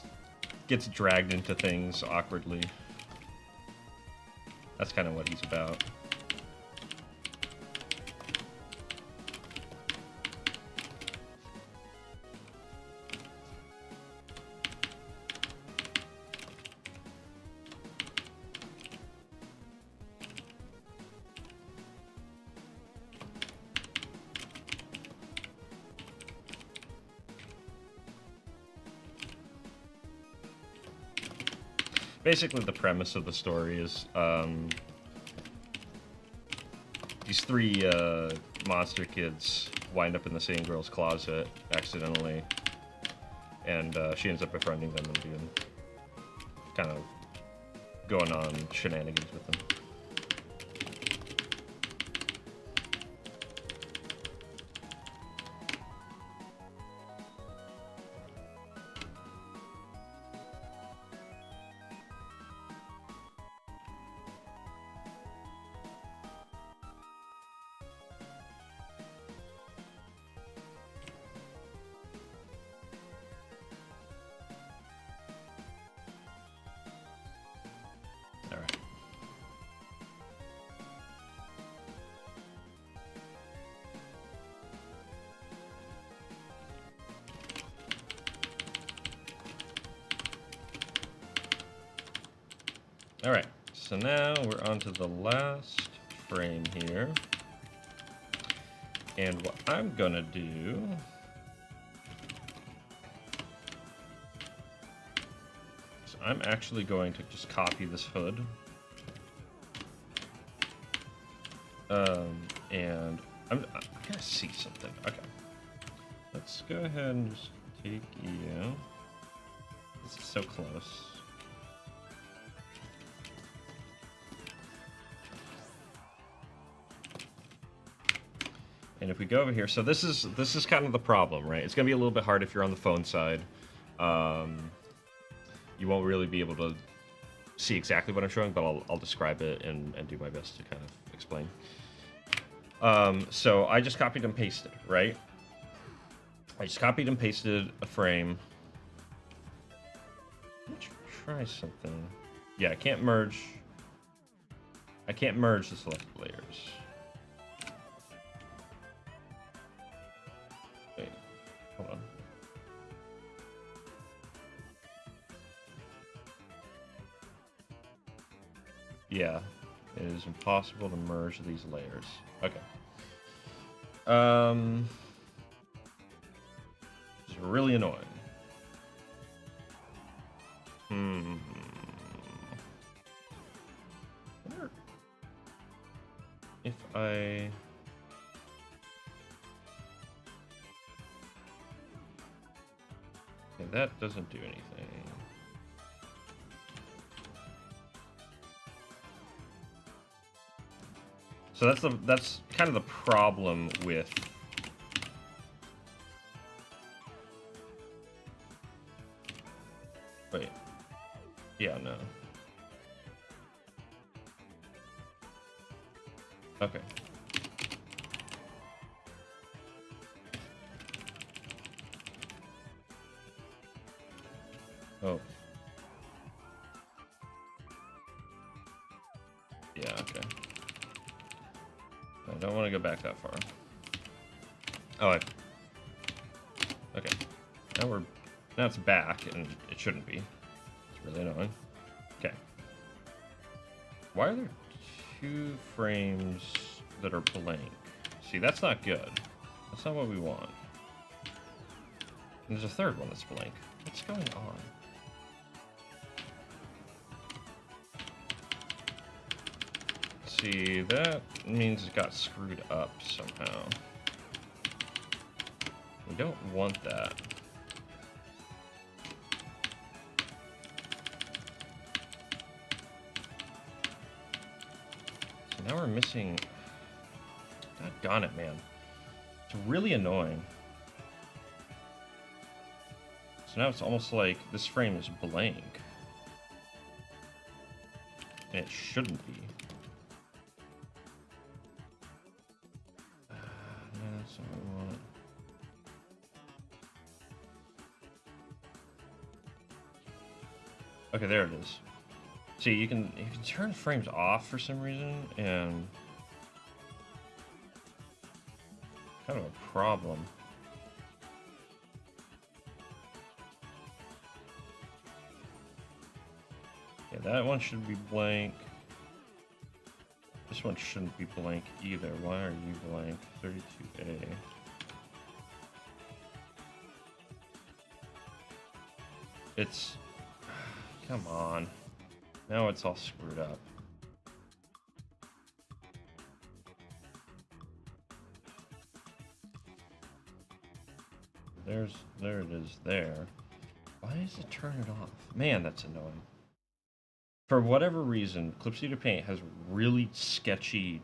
[SPEAKER 1] gets dragged into things awkwardly. That's kind of what he's about. Basically, the premise of the story is these three monster kids wind up in the same girl's closet accidentally, and she ends up befriending them and being kind of going on shenanigans with them. Alright, so now we're on to the last frame here. And what I'm gonna do is I'm actually going to just copy this hood. And I gotta see something. Okay. Let's go ahead and just take you. This is so close. And if we go over here, so this is kind of the problem, right? It's gonna be a little bit hard if you're on the phone side. You won't really be able to see exactly what I'm showing, but I'll describe it and do my best to kind of explain. So I just copied and pasted, right? I just copied and pasted a frame. Let's try something. Yeah, I can't merge. I can't merge the selected layers. Wait, hold on. Yeah, it is impossible to merge these layers. Okay. It's really annoying. If I... Okay, that doesn't do anything. So that's kind of the problem with... Wait. Yeah, no. Okay. Oh. Yeah, okay. I don't want to go back that far. Oh, okay. Now it's back, and it shouldn't be. It's really annoying. Okay. Why are there 2 frames that are blank? See, that's not good. That's not what we want. And there's a 3rd one that's blank. What's going on? See, that means it got screwed up somehow. We don't want that. So now we're missing... Doggone it, man. It's really annoying. So now it's almost like this frame is blank. And it shouldn't be. That's not what we want. Okay, there it is. See, you can turn frames off for some reason, and kind of a problem. Yeah, that one should be blank. This one shouldn't be blank either. Why are you blank? 32A. It's... Come on. Now it's all screwed up. There it is there. Why does it turn it off? Man, that's annoying. For whatever reason, Clip Studio Paint has really sketchy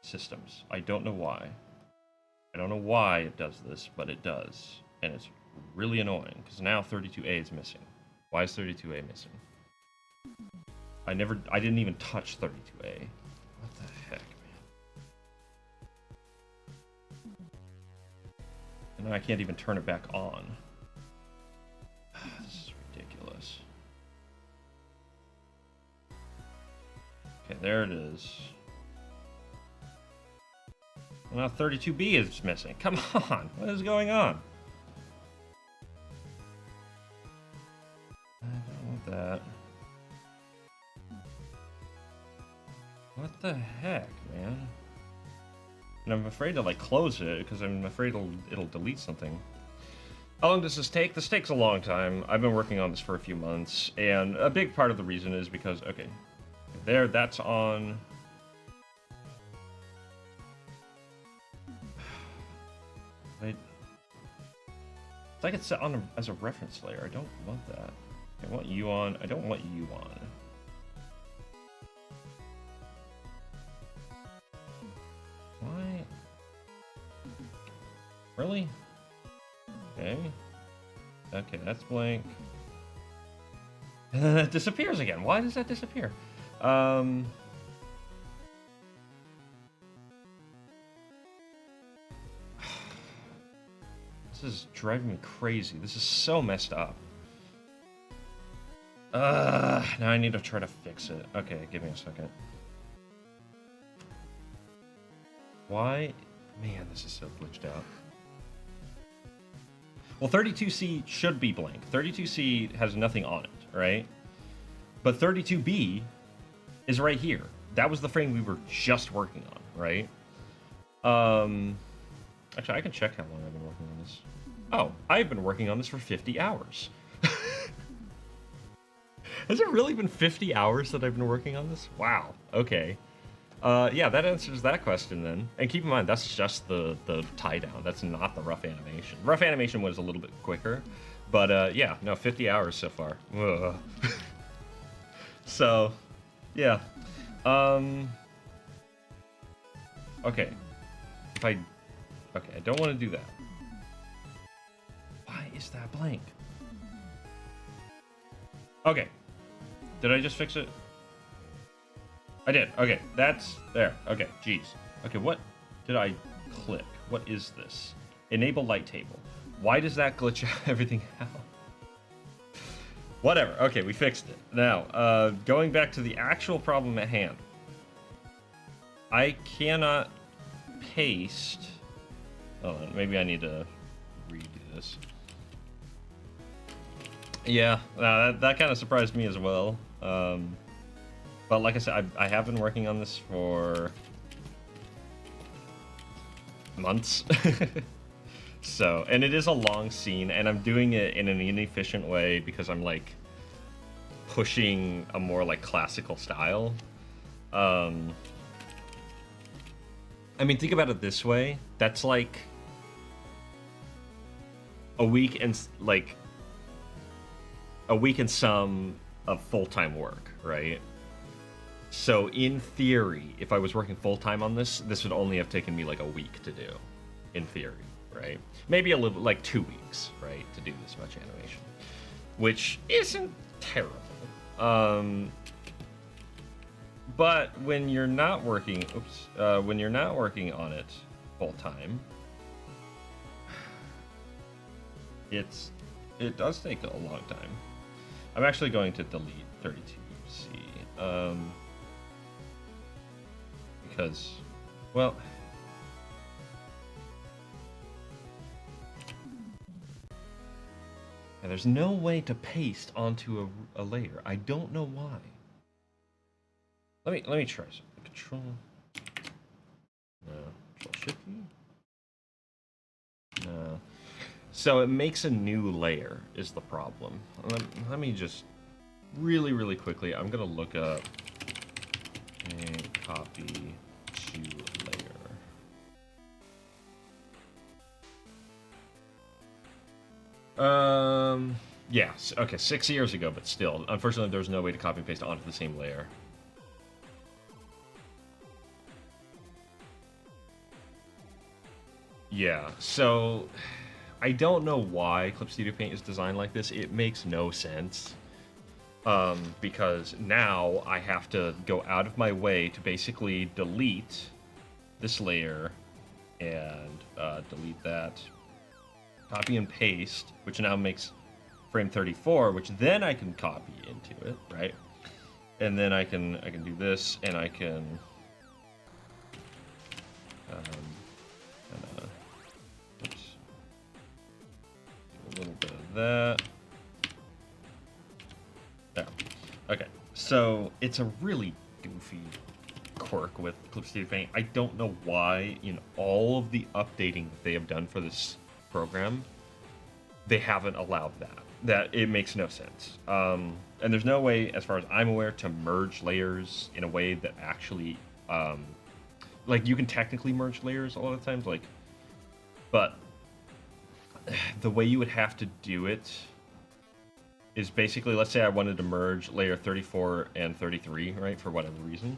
[SPEAKER 1] systems. I don't know why. I don't know why it does this, but it does. And it's really annoying, because now 32A is missing. Why is 32A missing? I didn't even touch 32A. What the heck, man? And now I can't even turn it back on. This is ridiculous. Okay, there it is. Well, now 32B is missing. Come on, what is going on? I don't want that. What the heck, man? And I'm afraid to like close it because I'm afraid it'll delete something. How long does this take? This takes a long time. I've been working on this for a few months, and a big part of the reason is because, okay, there, that's on. Wait. It's like it's set on as a reference layer. I don't want that. I want you on. I don't want you on. Why? Really? Okay. Okay, that's blank. And then it disappears again. Why does that disappear? This is driving me crazy. This is so messed up. Now I need to try to fix it. Okay, give me a second. Why? Man, this is so glitched out. Well, 32C should be blank. 32C has nothing on it, right? But 32B is right here. That was the frame we were just working on, right? Actually, I can check how long I've been working on this. Oh, I've been working on this for 50 hours. Has it really been 50 hours that I've been working on this? Wow, okay. Yeah, that answers that question then. And keep in mind, that's just the tie down. That's not the rough animation. Rough animation was a little bit quicker, but yeah, no, 50 hours so far. So, yeah. Okay. Okay, I don't want to do that. Why is that blank? Okay. Did I just fix it? I did. Okay, that's there. Okay, jeez. Okay, what did I click? What is this? Enable light table. Why does that glitch everything out? Whatever. Okay, we fixed it. Now, going back to the actual problem at hand. I cannot paste. Hold on, maybe I need to redo this. Yeah, that kind of surprised me as well. But like I said, I have been working on this for months. So, and it is a long scene, and I'm doing it in an inefficient way because I'm like pushing a more like classical style. I mean, think about it this way. That's like a week and some of full-time work, right? So in theory, if I was working full-time on this would only have taken me like a week to do, in theory, right? Maybe a little, like 2 weeks, right, to do this much animation, which isn't terrible. But when you're not working, when you're not working on it full-time, it does take a long time. I'm actually going to delete 32C. Because, well, and there's no way to paste onto a layer. I don't know why. Let me try something. Control. No. Control Shift V. No. So it makes a new layer is the problem. Let me just really quickly. I'm gonna look up a copy to layer. Yes. Okay, 6 years ago, but still, unfortunately, there's no way to copy and paste onto the same layer. Yeah. So I don't know why Clip Studio Paint is designed like this. It makes no sense. Because now I have to go out of my way to basically delete this layer and delete that. Copy and paste, which now makes frame 34, which then I can copy into it, right? And then I can do this, and I can oops, do a little bit of that. There. Okay, so it's a really goofy quirk with Clip Studio Paint. I don't know why in all of the updating that they have done for this program, they haven't allowed that. That it makes no sense. And there's no way, as far as I'm aware, to merge layers in a way that actually, like you can technically merge layers a lot of times, like, but the way you would have to do it is basically, let's say I wanted to merge layer 34 and 33, right, for whatever reason.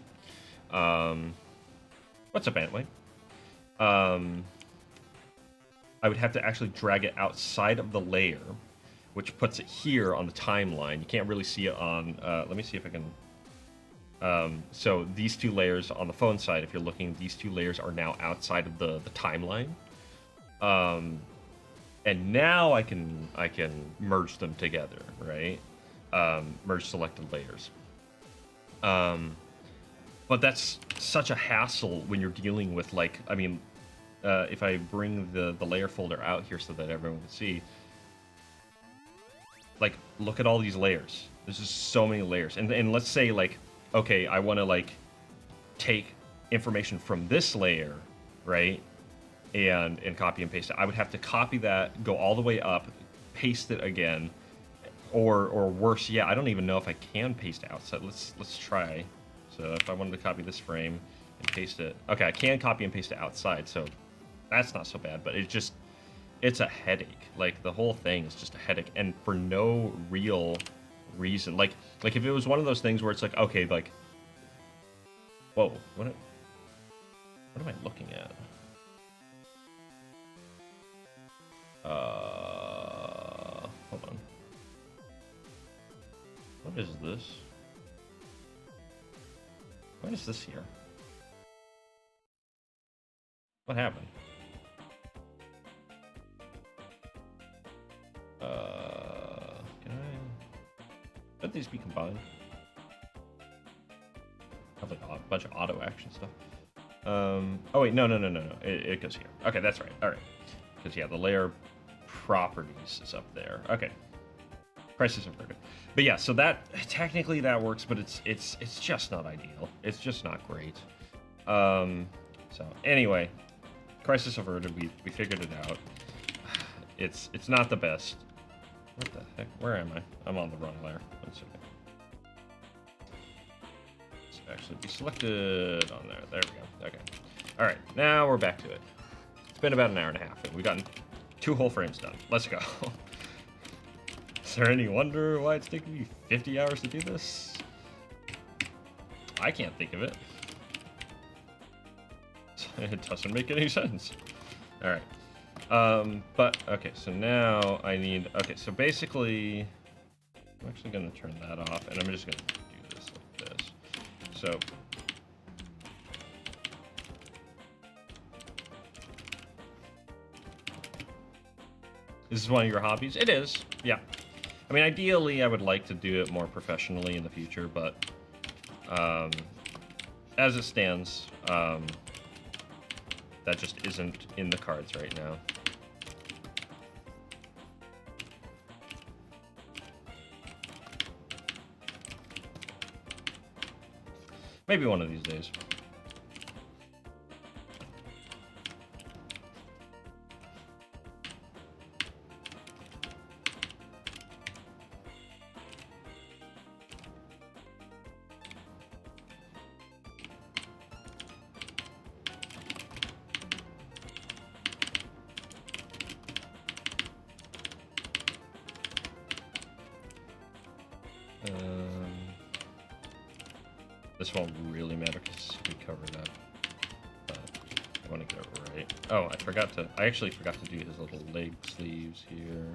[SPEAKER 1] What's up, Antway? I would have to actually drag it outside of the layer, which puts it here on the timeline. You can't really see it on, let me see if I can, so these two layers on the phone side, if you're looking, these two layers are now outside of the timeline. And now I can merge them together, right? Merge selected layers. But that's such a hassle when you're dealing with, like, I mean, if I bring the layer folder out here so that everyone can see, like, look at all these layers. There's just so many layers. And let's say, like, okay, I want to, like, take information from this layer, right? And copy and paste it. I would have to copy that, go all the way up, paste it again, or worse, yeah, I don't even know if I can paste outside. Let's try. So if I wanted to copy this frame and paste it, okay, I can copy and paste it outside, so that's not so bad. But it's a headache. Like, the whole thing is just a headache, and for no real reason. Like if it was one of those things where it's like, okay, like, whoa, what am I looking at? Hold on. What is this? Why is this here? What happened? Can I? Let these be combined. Have like a bunch of auto action stuff. Oh wait, no. It goes here. Okay, that's right. All right. Because yeah, the layer properties is up there. Okay. Prices are perfect. But yeah, so that technically that works, but it's just not ideal. It's just not great. So anyway, crisis averted. We figured it out. It's not the best. What the heck? Where am I? I'm on the wrong layer. 1 second. Let's actually be selected on there. There we go. Okay. All right. Now we're back to it. It's been about an hour and a half, and we've gotten 2 whole frames done. Let's go. Is there any wonder why it's taking me 50 hours to do this? I can't think of it. It doesn't make any sense. All right. But, okay, so now I need... Okay, so basically... I'm actually going to turn that off, and I'm just going to do this like this. So... This is one of your hobbies? It is, yeah. I mean, ideally, I would like to do it more professionally in the future, but as it stands, that just isn't in the cards right now. Maybe one of these days. This won't really matter because we covered up. But I want to get it right. Oh, I actually forgot to do his little leg sleeves here.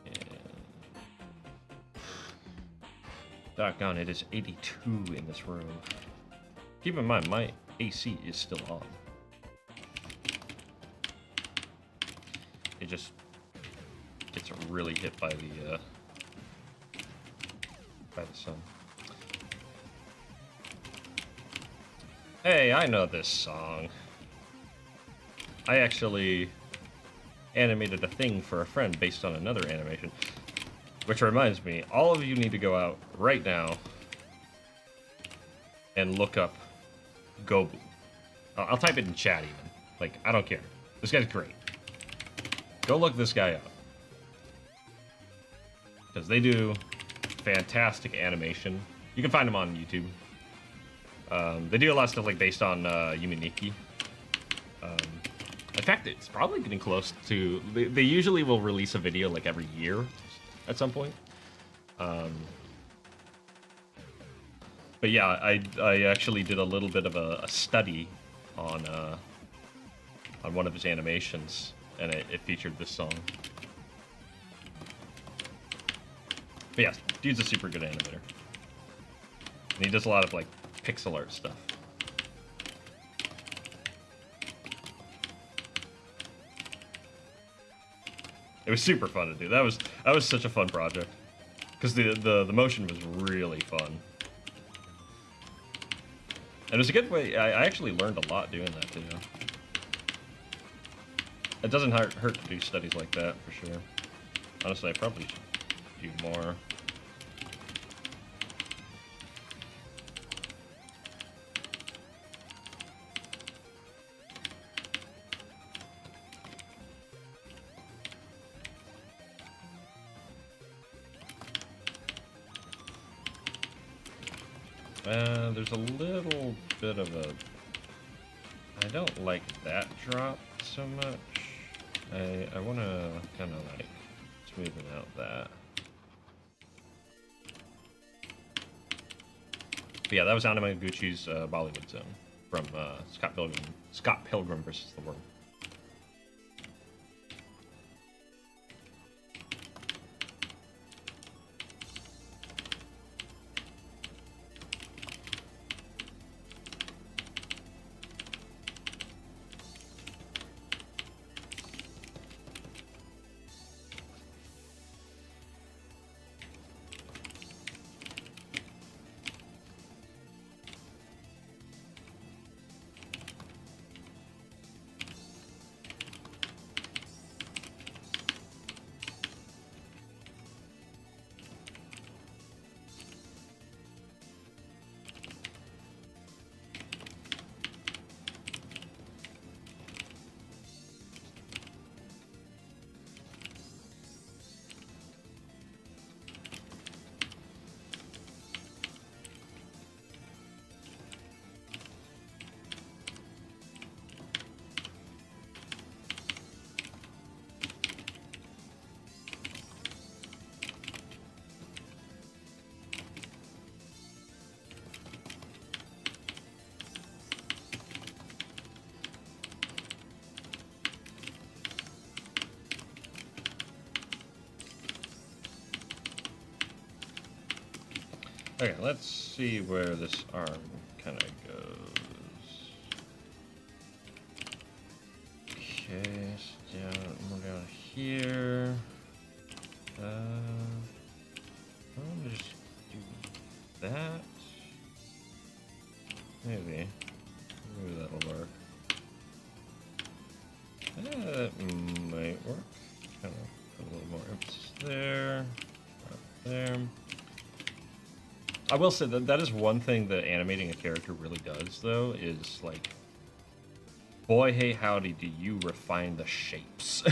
[SPEAKER 1] And doggone, it is 82 in this room. Keep in mind, my AC is still on. It just gets really hit by the sun. Hey, I know this song. I actually animated a thing for a friend based on another animation. Which reminds me, all of you need to go out right now and look up Gobu. I'll type it in chat even. Like, I don't care. This guy's great. Go look this guy up. Because they do fantastic animation. You can find them on YouTube. They do a lot of stuff like based on Yuminiki. In fact, it's probably getting close to... They usually will release a video like every year at some point. But yeah, I actually did a little bit of a study on one of his animations, and it featured this song. But yeah, dude's a super good animator. And he does a lot of like pixel art stuff. It was super fun to do. That was such a fun project. Because the motion was really fun. And it was a good way. I actually learned a lot doing that too. It doesn't hurt to do studies like that for sure. Honestly, I probably should do more. There's a little bit of a... I don't like that drop so much. I want to kind of like smoothen out that. But yeah, that was Anamaguchi's Bollywood Zone from Scott Pilgrim versus the World. Okay, let's see where this arm kind of goes. Okay, so more down here. I'm gonna just do that. Maybe that'll work. That might work. Kind of put a little more emphasis there. Right there. I will say that is one thing that animating a character really does, though, is like, boy, hey, howdy, do you refine the shapes.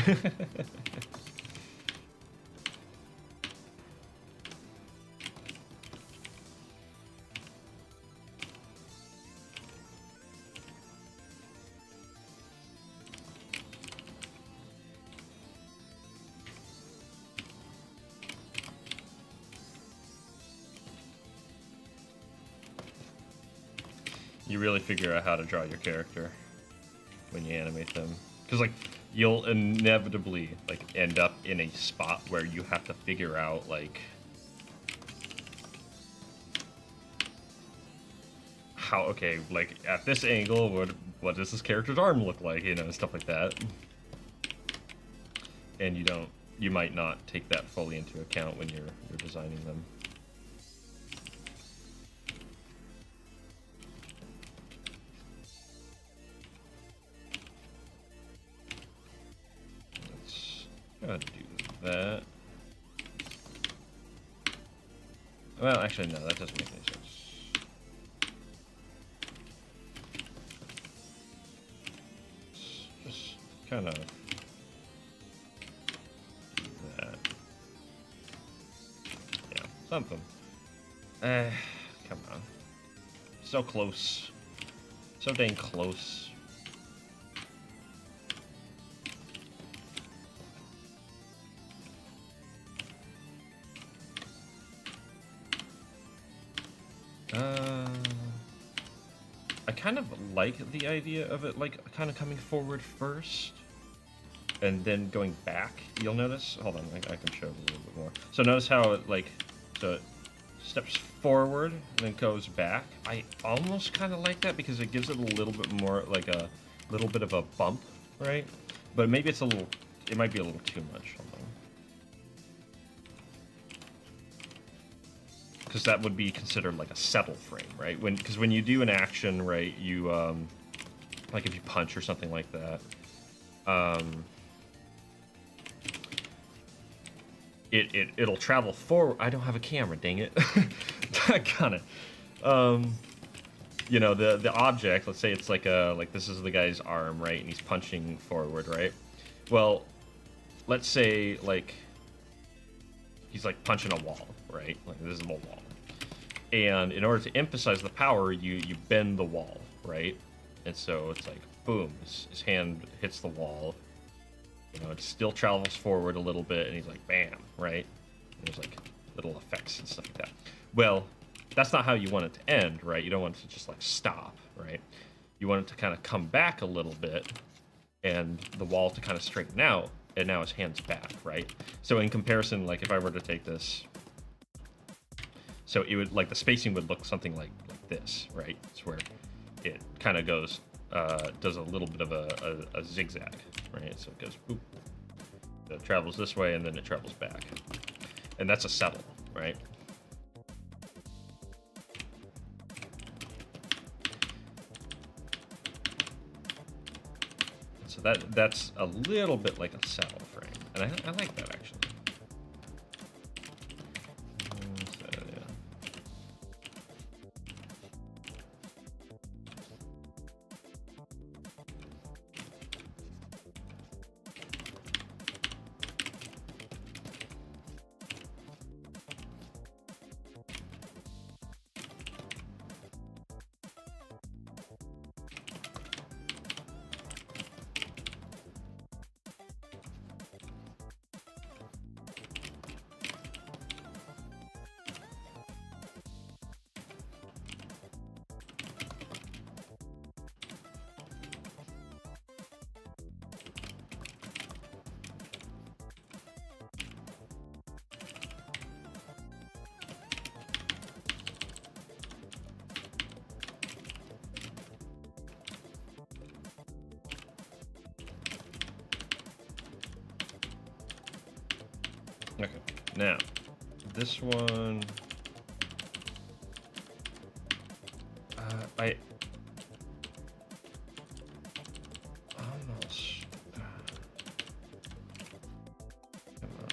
[SPEAKER 1] You really figure out how to draw your character when you animate them, because like you'll inevitably like end up in a spot where you have to figure out like how, okay, like at this angle, what does this character's arm look like, you know, stuff like that. And you might not take that fully into account when you're designing them. Gotta do that. Well, actually, no, that doesn't make any sense. Just kind of do that. Yeah, something. Come on. So close. So dang close. I kind of like the idea of it, like, kind of coming forward first, and then going back. You'll notice, hold on, I can show it a little bit more. So notice how it, like, so it steps forward, and then goes back. I almost kind of like that, because it gives it a little bit more, like, a little bit of a bump, right? But maybe it's it might be a little too much. Hold on. Because that would be considered like a settle frame, right? Because when you do an action, right, you like if you punch or something like that, it'll travel forward. I don't have a camera, dang it. Got it. You know, the object. Let's say it's like this is the guy's arm, right, and he's punching forward, right? Well, let's say like he's like punching a wall, right? Like a visible wall. And in order to emphasize the power, you bend the wall, right? And so it's like, boom, his hand hits the wall. You know, it still travels forward a little bit, and he's like, bam, right? And there's like little effects and stuff like that. Well, that's not how you want it to end, right? You don't want it to just like stop, right? You want it to kind of come back a little bit, and the wall to kind of straighten out, and now his hand's back, right? So in comparison, like if I were to take this, so it would, like, the spacing would look something like this, right? It's where it kind of goes, does a little bit of a zigzag, right? So it goes, boop, it travels this way, and then it travels back. And that's a settle, right? So that's a little bit like a settle frame. And I like that, actually. Okay, now, this one, I almost, come on.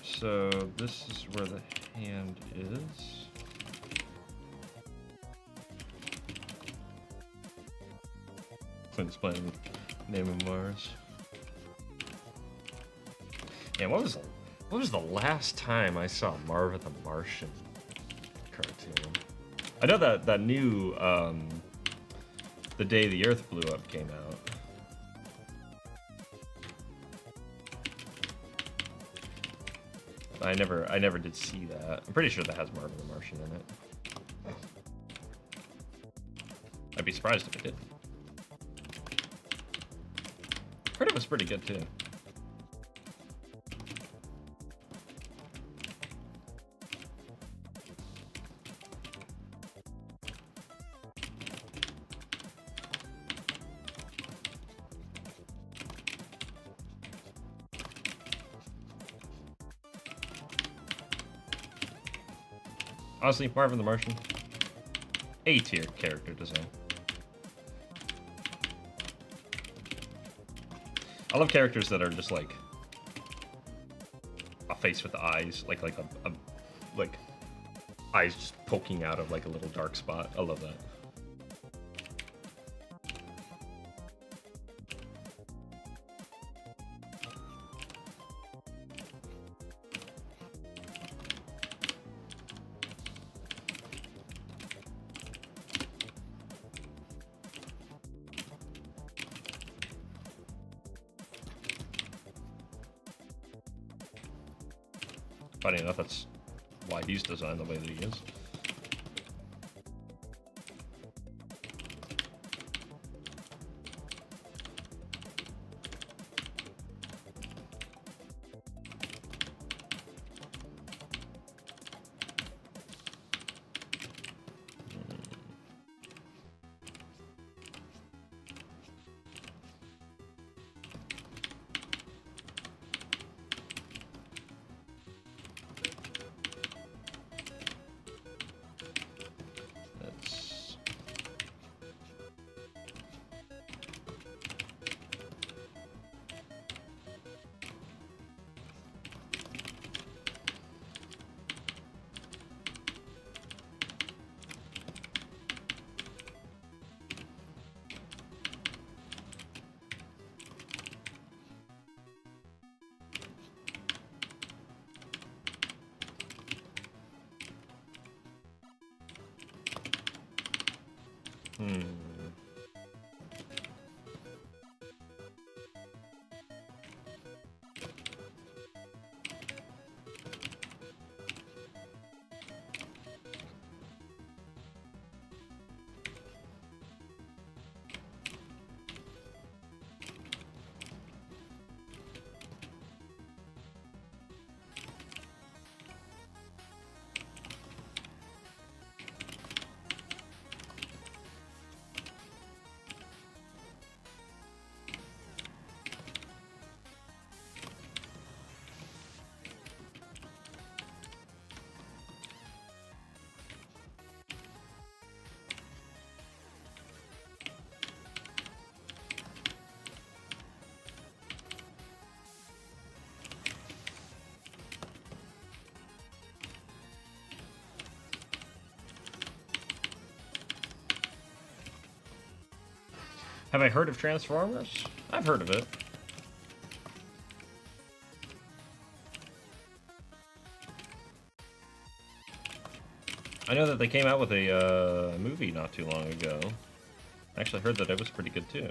[SPEAKER 1] So this is where the hand is. Clint's playing Name of Mars. And what was the last time I saw Marvin the Martian cartoon? I know that new The Day the Earth Blew Up came out. I never did see that. I'm pretty sure that has Marvin the Martian in it. I'd be surprised if it did. Heard it was pretty good too. Honestly, Marvin the Martian, A-tier character design. I love characters that are just like a face with eyes, like eyes just poking out of like a little dark spot. I love that. Funny enough, that's why he's designed the way that he is. Hmm. Have I heard of Transformers? I've heard of it. I know that they came out with a movie not too long ago. I actually heard that it was pretty good too.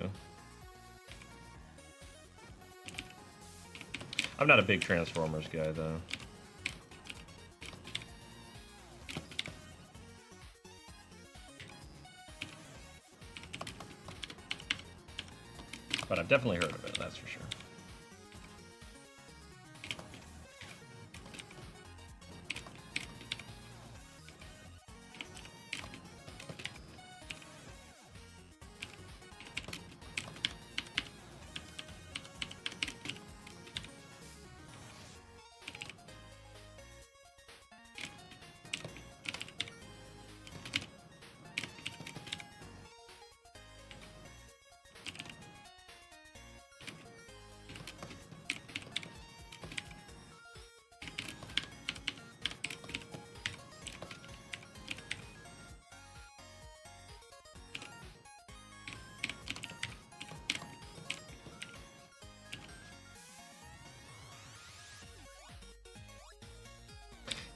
[SPEAKER 1] I'm not a big Transformers guy though. But I've definitely heard of it, that's for sure.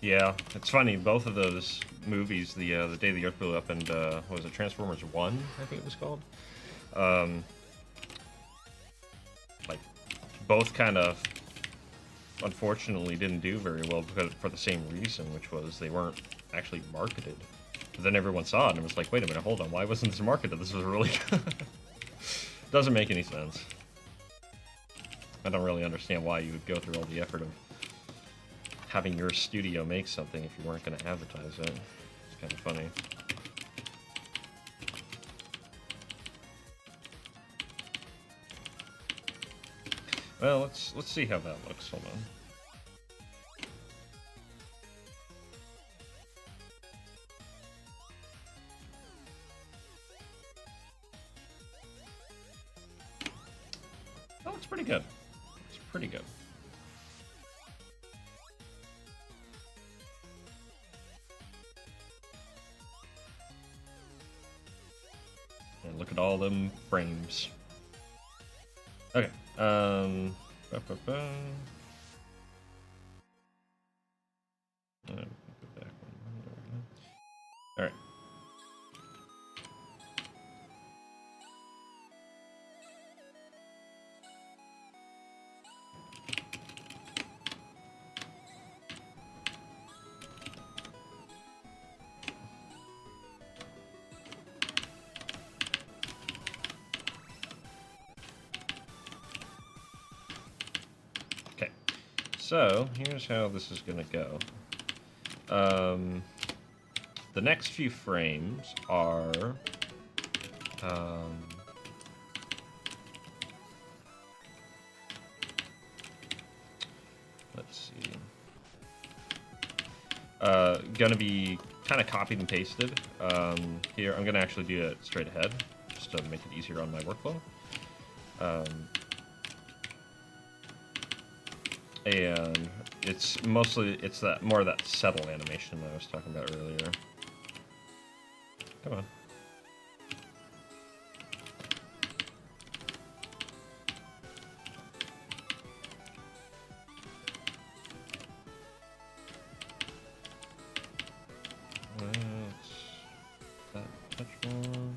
[SPEAKER 1] Yeah, it's funny. Both of those movies, the Day the Earth Blew Up and what was it, Transformers One, I think it was called. Um, like both kind of unfortunately didn't do very well because for the same reason, which was they weren't actually marketed. But then everyone saw it and it was like, wait a minute, hold on, why wasn't this marketed? This was really good. Doesn't make any sense. I don't really understand why you would go through all the effort of having your studio make something if you weren't going to advertise it. It's kind of funny. Well, let's see how that looks. Hold on. Oh, it's pretty good. It's pretty good. And look at all them frames. Okay. Ba -ba -ba. Go back one. There we go. All right. Okay. So here's how this is gonna go. The next few frames are let's see, gonna be kind of copied and pasted. Here, I'm gonna actually do it straight ahead, just to make it easier on my workflow. And it's mostly, that more of that settle animation that I was talking about earlier. Come on. That touch more.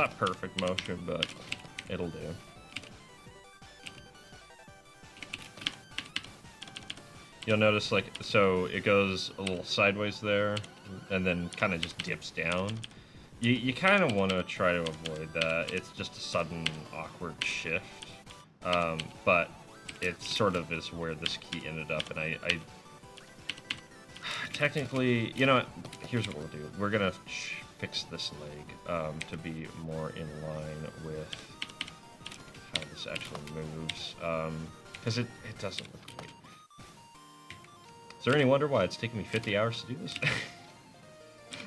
[SPEAKER 1] not perfect motion, but it'll do. You'll notice, like, so it goes a little sideways there, and then kind of just dips down. You kind of want to try to avoid that. It's just a sudden, awkward shift. But it sort of is where this key ended up, and I technically, you know what, here's what we'll do. We're gonna fix this leg to be more in line with how this actually moves, because it doesn't look great. Is there any wonder why it's taking me 50 hours to do this?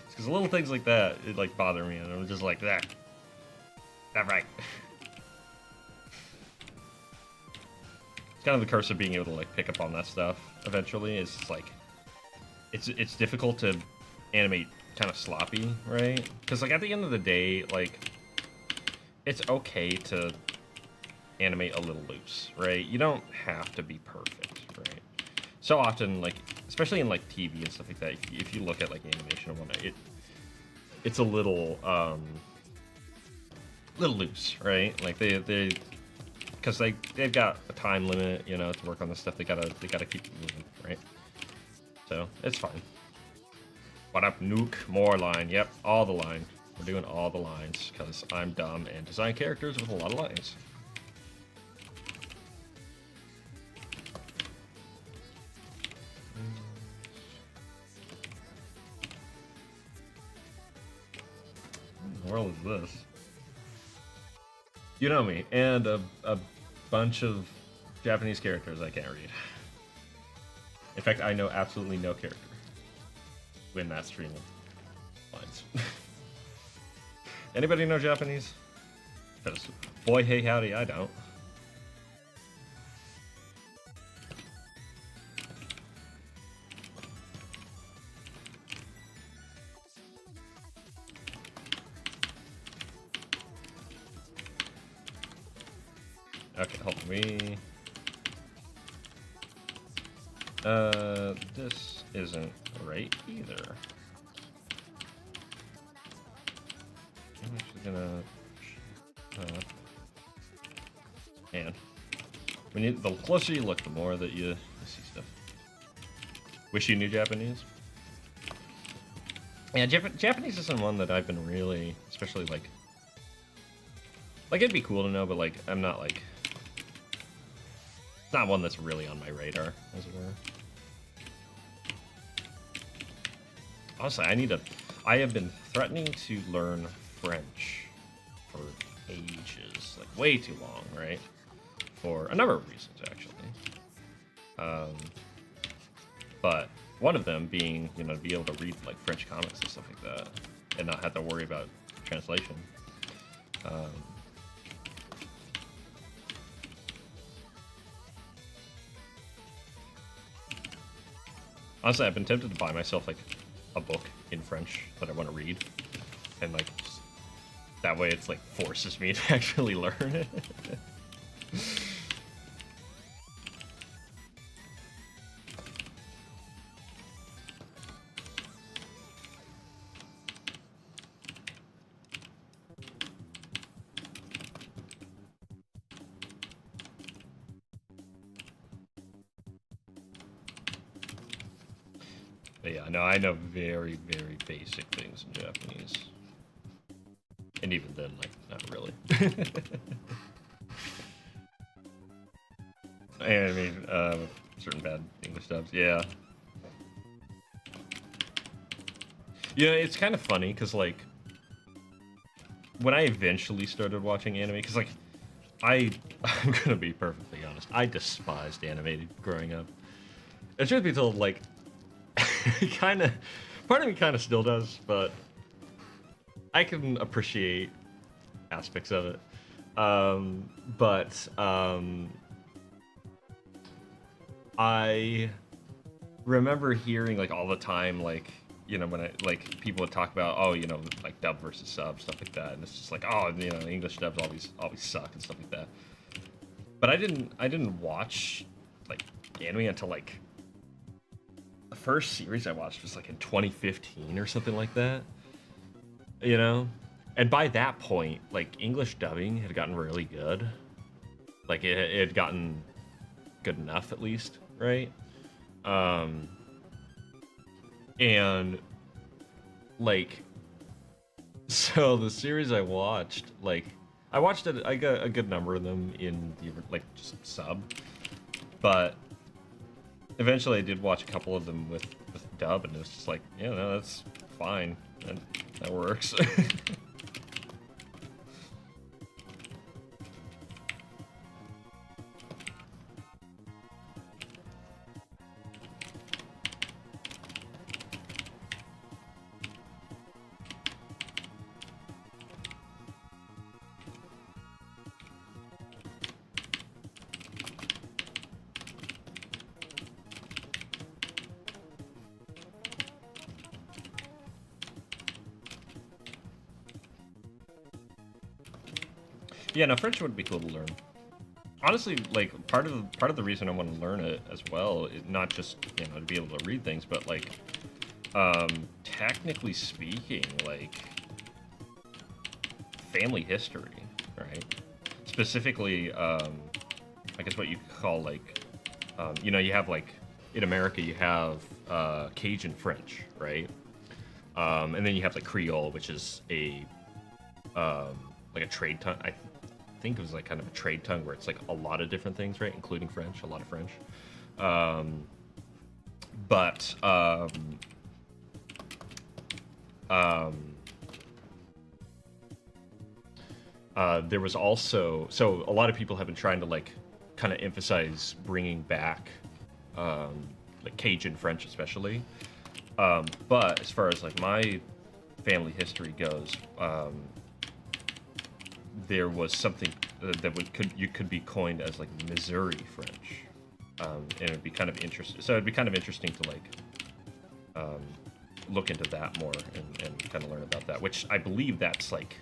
[SPEAKER 1] Because little things like that, it like bother me, and I'm just like, that right. It's kind of the curse of being able to like pick up on that stuff eventually. It's just like, it's difficult to animate kind of sloppy, right? Because like at the end of the day, like, it's okay to animate a little loose, right? You don't have to be perfect, right? So often, like, especially in like TV and stuff like that, if you look at like animation and whatnot, it's a little loose, right? Like they because they've got a time limit, you know, to work on this stuff. They gotta keep moving, right? So it's fine. What up, Nuke? More line. Yep, all the line. We're doing all the lines because I'm dumb and design characters with a lot of lines. What the world is this? You know me, and a bunch of Japanese characters I can't read. In fact, I know absolutely no character when not streaming lines. Anybody know Japanese? Because boy, hey, howdy, I don't. Okay, help me. This isn't right either. I'm actually gonna. Man, the closer you look, the more that you see stuff. Wish you knew Japanese. Yeah, Japanese isn't one that I've been really, especially like it'd be cool to know, but like I'm not like. It's not one that's really on my radar, as it were. Honestly, I have been threatening to learn French for ages, like way too long, right? For a number of reasons, actually. But one of them being, you know, to be able to read like French comics and stuff like that, and not have to worry about translation. Honestly, I've been tempted to buy myself like a book in French that I want to read, and like that way it's like forces me to actually learn it. But yeah, no, I know very, very basic things in Japanese. And even then, like, not really. I mean, certain bad English dubs, yeah. You know, it's kind of funny, because, like, when I eventually started watching anime, because, like, I'm gonna be perfectly honest, I despised anime growing up. And truth be told, like, part of me kind of still does, but I can appreciate aspects of it. I remember hearing like all the time, like, you know, when people would talk about, oh, you know, like dub versus sub, stuff like that, and it's just like, oh, you know, English dubs always suck and stuff like that. But I didn't watch like anime until like the first series I watched was like in 2015 or something like that. You know, And by that point, like, English dubbing had gotten really good. Like, it had gotten good enough, at least, right? And, like, so the series I watched, like, I watched it, I got a good number of them in the, like, just sub. But eventually I did watch a couple of them with dub, and it was just like, yeah, no, that's fine. That works. Yeah, no, French would be cool to learn. Honestly, like, part of the reason I want to learn it as well is not just, you know, to be able to read things, but like, technically speaking, like, family history, right? Specifically, I guess what you could call, like, you know, you have, like, in America you have Cajun French, right? And then you have like Creole, which is a like a trade tongue. I think it was like kind of a trade tongue where it's like a lot of different things, right? Including French, a lot of French. But there was also, so a lot of people have been trying to like kind of emphasize bringing back like Cajun French especially. But as far as like my family history goes, there was something that could be coined as like Missouri French, and it'd be kind of interesting. So it'd be kind of interesting to like look into that more and kind of learn about that. Which I believe that's like,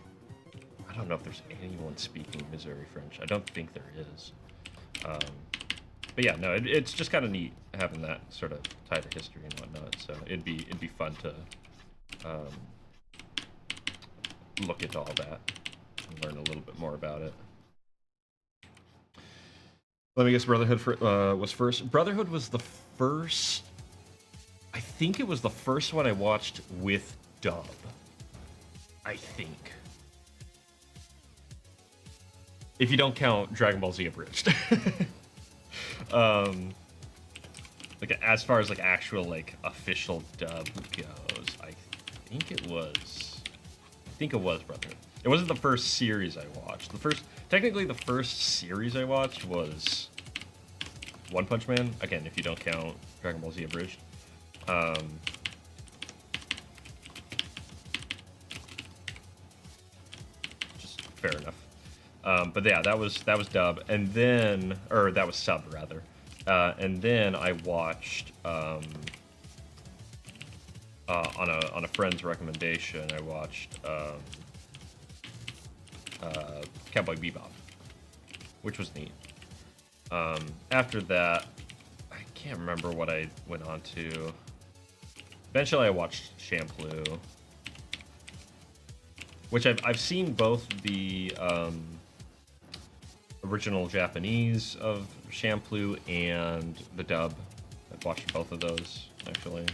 [SPEAKER 1] I don't know if there's anyone speaking Missouri French. I don't think there is. But yeah, no, it's just kind of neat having that sort of tied to history and whatnot. So it'd be fun to look into all that and learn a little bit more about it. Let me guess, Brotherhood was first. Brotherhood was the first. I think it was the first one I watched with dub. I think. If you don't count Dragon Ball Z Abridged. Like as far as like actual like official dub goes, I think it was Brotherhood. It wasn't the first series I watched. Technically the first series I watched was One Punch Man. Again, if you don't count Dragon Ball Z Abridged. Just fair enough. But yeah, that was dub, and then, or that was sub rather, and then I watched on a friend's recommendation. I watched Cowboy Bebop, which was neat. After that, I can't remember what I went on to. Eventually, I watched Shampoo, which I've seen both the original Japanese of Shampoo and the dub. I've watched both of those, actually.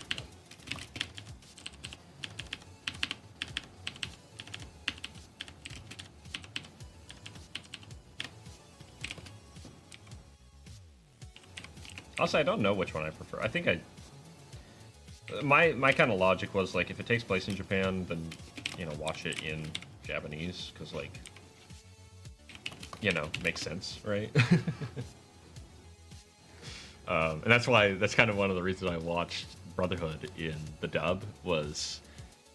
[SPEAKER 1] Also, I don't know which one I prefer. I think my kind of logic was like, if it takes place in Japan, then, you know, watch it in Japanese, because like, you know, makes sense, right? And that's kind of one of the reasons I watched Brotherhood in the dub, was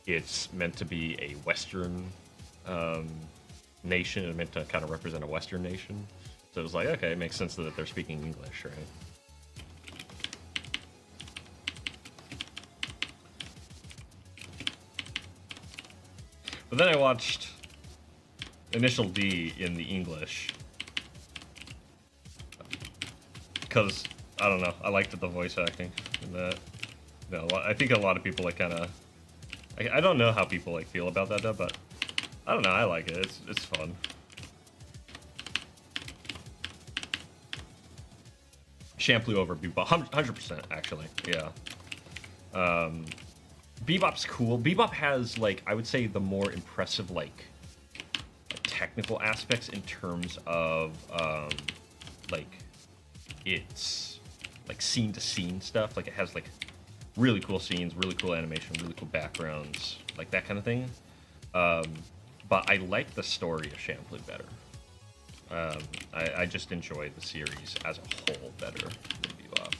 [SPEAKER 1] it's meant to be a Western nation, and meant to kind of represent a Western nation. So it was like, okay, it makes sense that they're speaking English, right? But then I watched Initial D in the English, because I don't know, I liked the voice acting in that. You know, I think a lot of people like kind of, I don't know how people like feel about that dub, but I don't know. I like it. It's fun. Shampoo over Bebop, 100% actually. Yeah. Bebop's cool. Bebop has like I would say the more impressive like technical aspects in terms of like it's like scene to scene stuff. Like it has like really cool scenes, really cool animation, really cool backgrounds, like that kind of thing. But I like the story of Shampoo better. I just enjoy the series as a whole better than Bebop.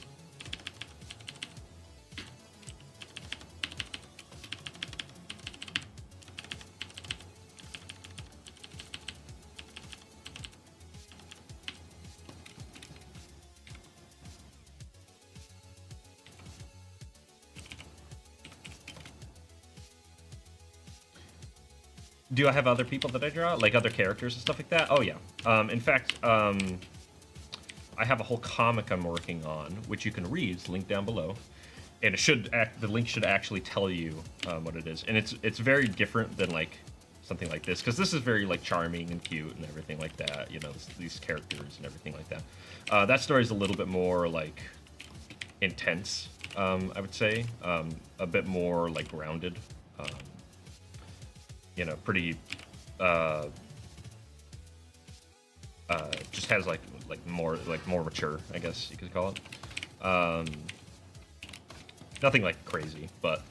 [SPEAKER 1] Do I have other people that I draw? Like other characters and stuff like that? Oh, yeah. In fact, I have a whole comic I'm working on, which you can read. It's linked down below. And it should the link should actually tell you what it is. And it's very different than, like, something like this. Because this is very, like, charming and cute and everything like that. You know, these characters and everything like that. That story's a little bit more, like, intense, I would say. A bit more, like, grounded. You know, pretty, just has like more mature, I guess you could call it. Nothing like crazy, but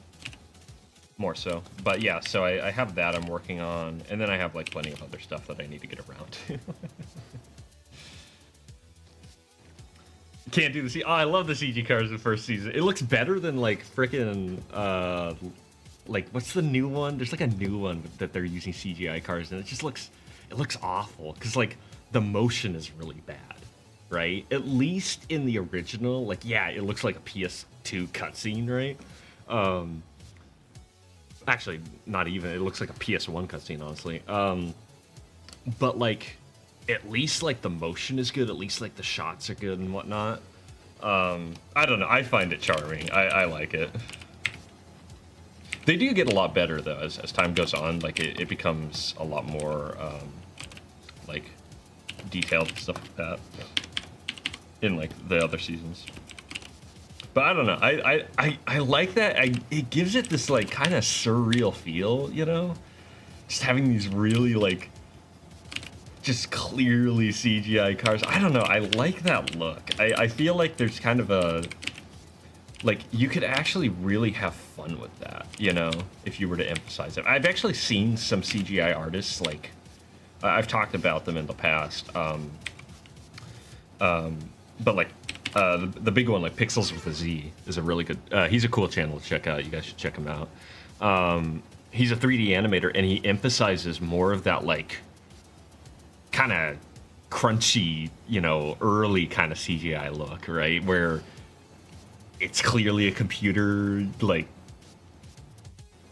[SPEAKER 1] more so. But yeah, so I have that I'm working on, and then I have like plenty of other stuff that I need to get around to. Can't do the CG. Oh, I love the CG cars in the first season. It looks better than like frickin' like what's the new one? There's like a new one that they're using CGI cars, and it looks awful because like the motion is really bad, right? At least in the original, like yeah, it looks like a PS2 cutscene, right? Actually, not even. It looks like a PS1 cutscene, honestly. But like, at least like the motion is good. At least like the shots are good and whatnot. I don't know. I find it charming. I like it. They do get a lot better though as time goes on. Like it becomes a lot more like detailed and stuff like that in like the other seasons. But I don't know. I like that. It gives it this like kind of surreal feel, you know? Just having these really like just clearly CGI cars. I don't know. I like that look. I feel like there's kind of a like you could actually really have fun with that, you know, if you were to emphasize it. I've actually seen some CGI artists, like I've talked about them in the past, but like the big one, like Pixels with a Z, is a really good. He's a cool channel to check out. You guys should check him out. He's a 3D animator, and he emphasizes more of that like kind of crunchy, you know, early kind of CGI look, right, where it's clearly a computer, like,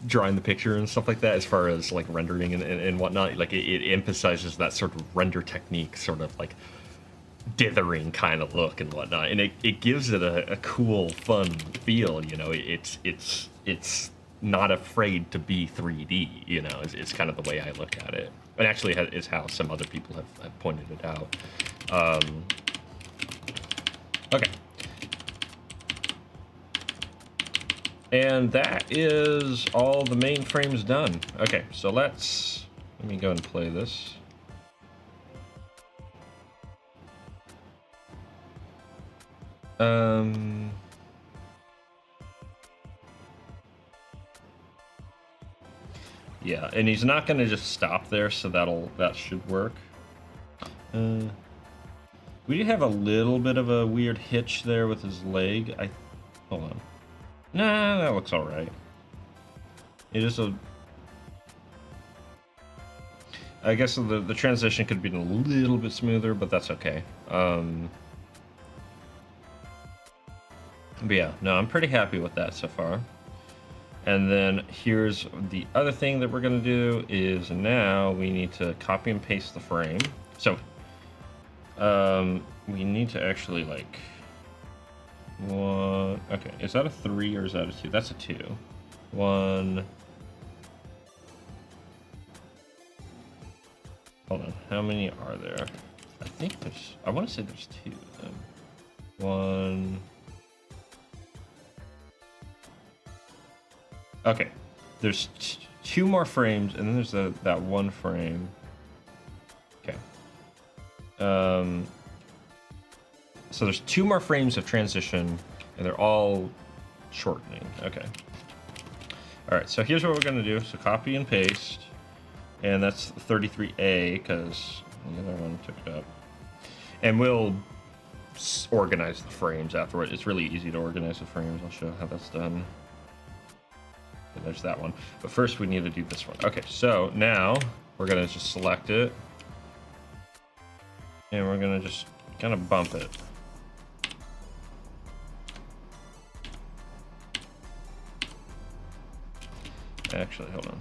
[SPEAKER 1] drawing the picture and stuff like that, as far as, like, rendering and whatnot. Like, it emphasizes that sort of render technique, sort of, like, dithering kind of look and whatnot. And it gives it a cool, fun feel, you know? It's not afraid to be 3D, you know? It's kind of the way I look at it. And actually is how some other people have pointed it out. Okay. And that is all the main frames done. Okay, so let me go and play this. Yeah, and he's not gonna just stop there, so that should work. We did have a little bit of a weird hitch there with his leg. Hold on. Nah, that looks alright. It is I guess the transition could have been a little bit smoother, but that's okay. But yeah, no, I'm pretty happy with that so far. And then here's the other thing that we're gonna do is now we need to copy and paste the frame. So, we need to actually like, okay, is that a 3 or is that a 2? That's a 2. 1, how many are there? I think there's, I want to say there's 2 of them. 1. Okay, there's 2 more frames, and then there's that 1 frame. Okay. So there's 2 more frames of transition, and they're all shortening. Okay. All right, so here's what we're gonna do. So copy and paste, and that's 33A because the other one took it up. And we'll organize the frames afterward. It's really easy to organize the frames. I'll show how that's done. And there's that one. But first we need to do this one. Okay, so now we're gonna just select it. And we're gonna just kind of bump it. Actually, hold on.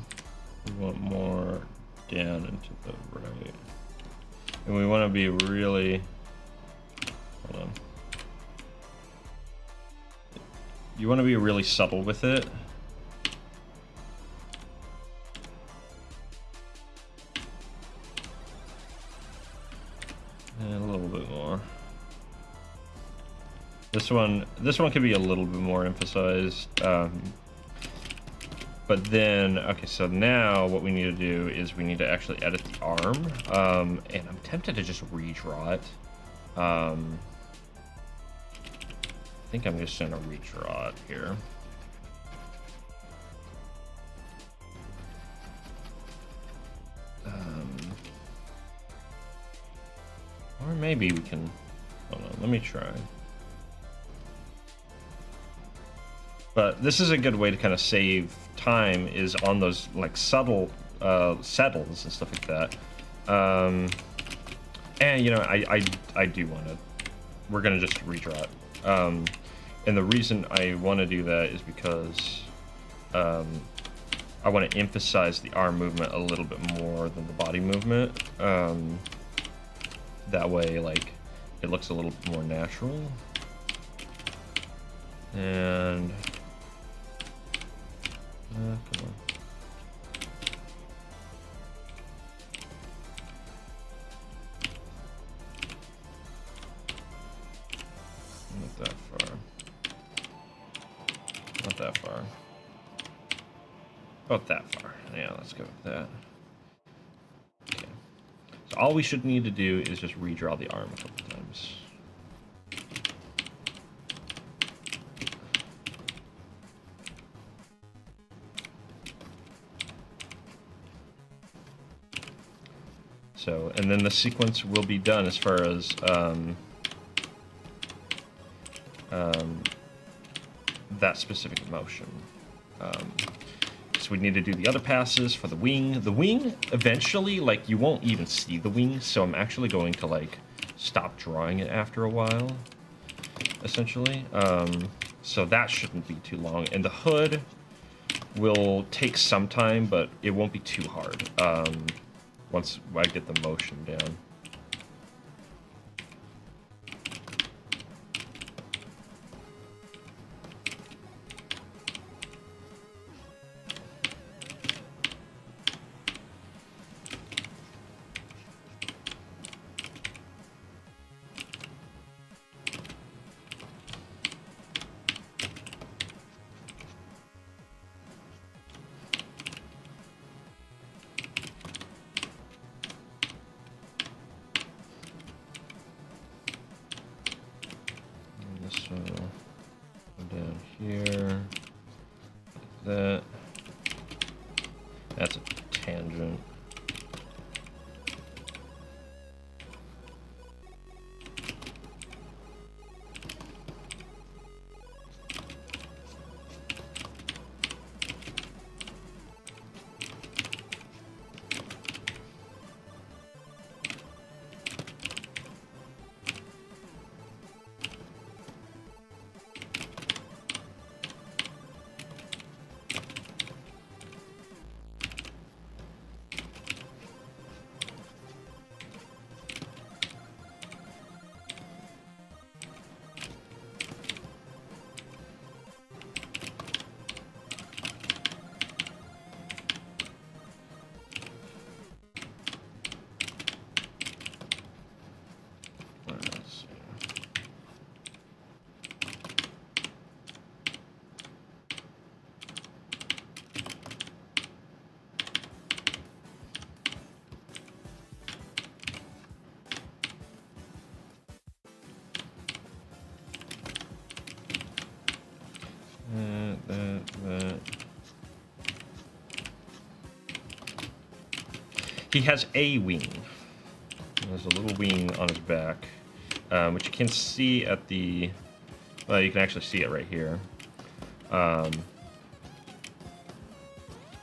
[SPEAKER 1] We want more down into the right. And we want to be really, hold on. You want to be really subtle with it. And a little bit more. This one could be a little bit more emphasized. But then, okay, so now what we need to do is we need to actually edit the arm. And I'm tempted to just redraw it. I think I'm just gonna redraw it here. Or maybe we can, hold on, let me try. But this is a good way to kind of save time, is on those like subtle settles and stuff like that. And you know, I do want to, we're gonna just redraw it. And the reason I want to do that is because I want to emphasize the arm movement a little bit more than the body movement. That way, like, it looks a little more natural. And come on. Not that far. Not that far. About that far. Yeah, let's go with that. Okay. So all we should need to do is just redraw the arm a couple times. So, and then the sequence will be done as far as that specific motion. So we need to do the other passes for the wing. The wing, eventually, like, you won't even see the wing, so I'm actually going to, like, stop drawing it after a while, essentially. So that shouldn't be too long. And the hood will take some time, but it won't be too hard. Once I get the motion down. So down here, like that. That's a tangent. He has a wing. There's a little wing on his back, which you can see at the... Well, you can actually see it right here. But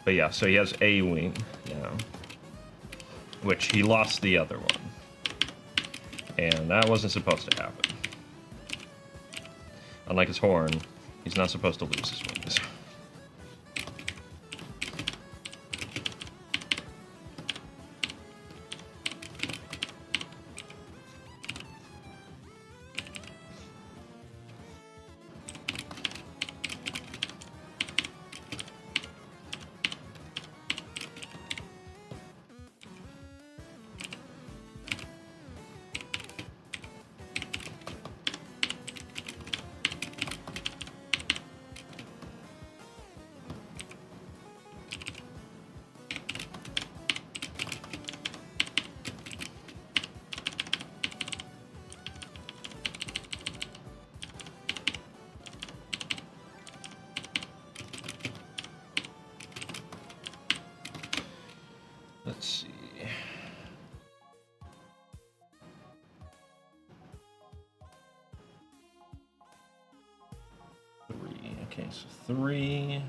[SPEAKER 1] yeah, so he has a wing now, which he lost the other one. And that wasn't supposed to happen. Unlike his horn, he's not supposed to lose his wings. Let's see. Three. Okay, so 3.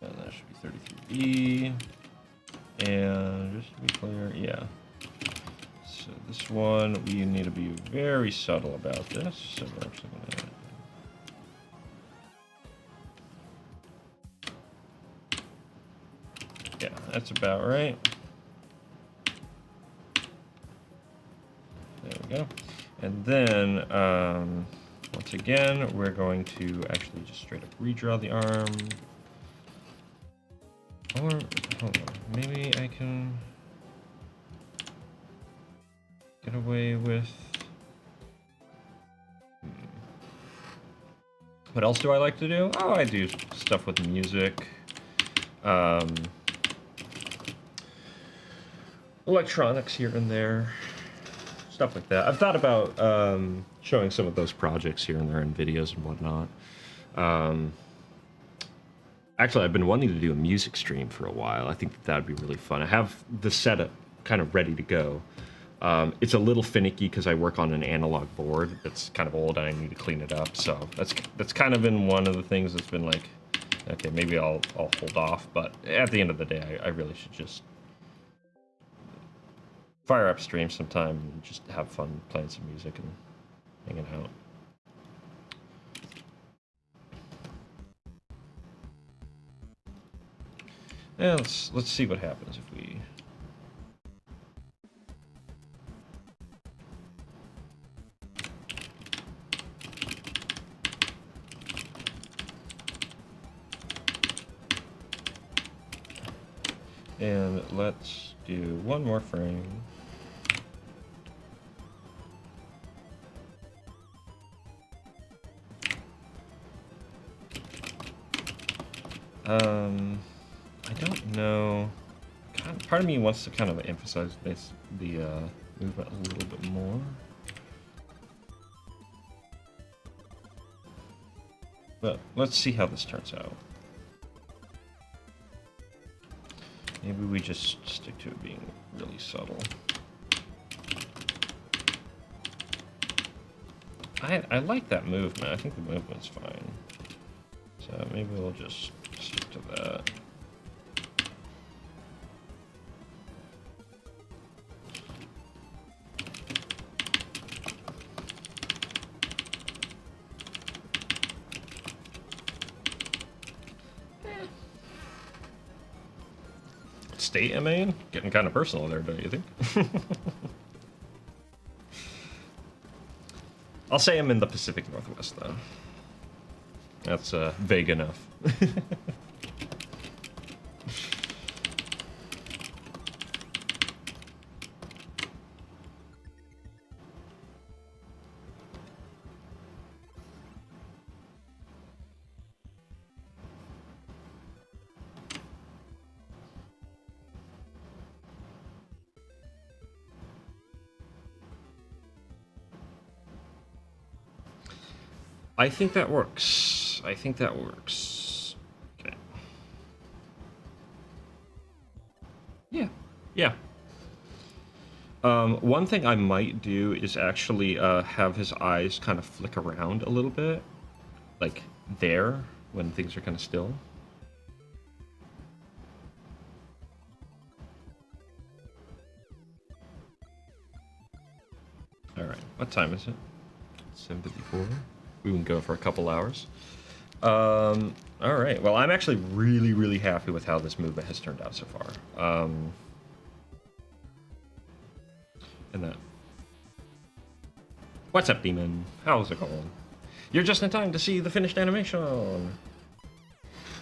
[SPEAKER 1] And that should be 33B. And just to be clear, yeah. So this one, we need to be very subtle about this. So we're actually gonna... Yeah, that's about right. There we go. And then, once again, we're going to actually just straight up redraw the arm. Or, hold on, maybe I can get away with... What else do I like to do? Oh, I do stuff with music. Electronics here and there. Stuff like that. I've thought about showing some of those projects here and there in videos and whatnot. Actually, I've been wanting to do a music stream for a while. I think that would be really fun. I have the setup kind of ready to go. It's a little finicky because I work on an analog board that's kind of old and I need to clean it up. So that's kind of been one of the things that's been like, okay, maybe I'll hold off. But at the end of the day, I really should just fire up stream sometime and just have fun playing some music and hanging out. Yeah, let's see what happens if we... And let's do one more frame. I don't know. Part of me wants to kind of emphasize the movement a little bit more. But let's see how this turns out. Maybe we just stick to it being really subtle. I like that movement. I think the movement's fine. So maybe we'll just stick to that. State MAing? Getting kind of personal there, don't you think? I'll say I'm in the Pacific Northwest, though. That's vague enough. I think that works. I think that works. Okay. One thing I might do is actually have his eyes kind of flick around a little bit, like there, when things are kind of still. Alright, what time is it? 7:54. We can go for a couple hours. Alright, well, I'm actually really, really happy with how this movement has turned out so far. And that. What's up, Demon? How's it going? You're just in time to see the finished animation!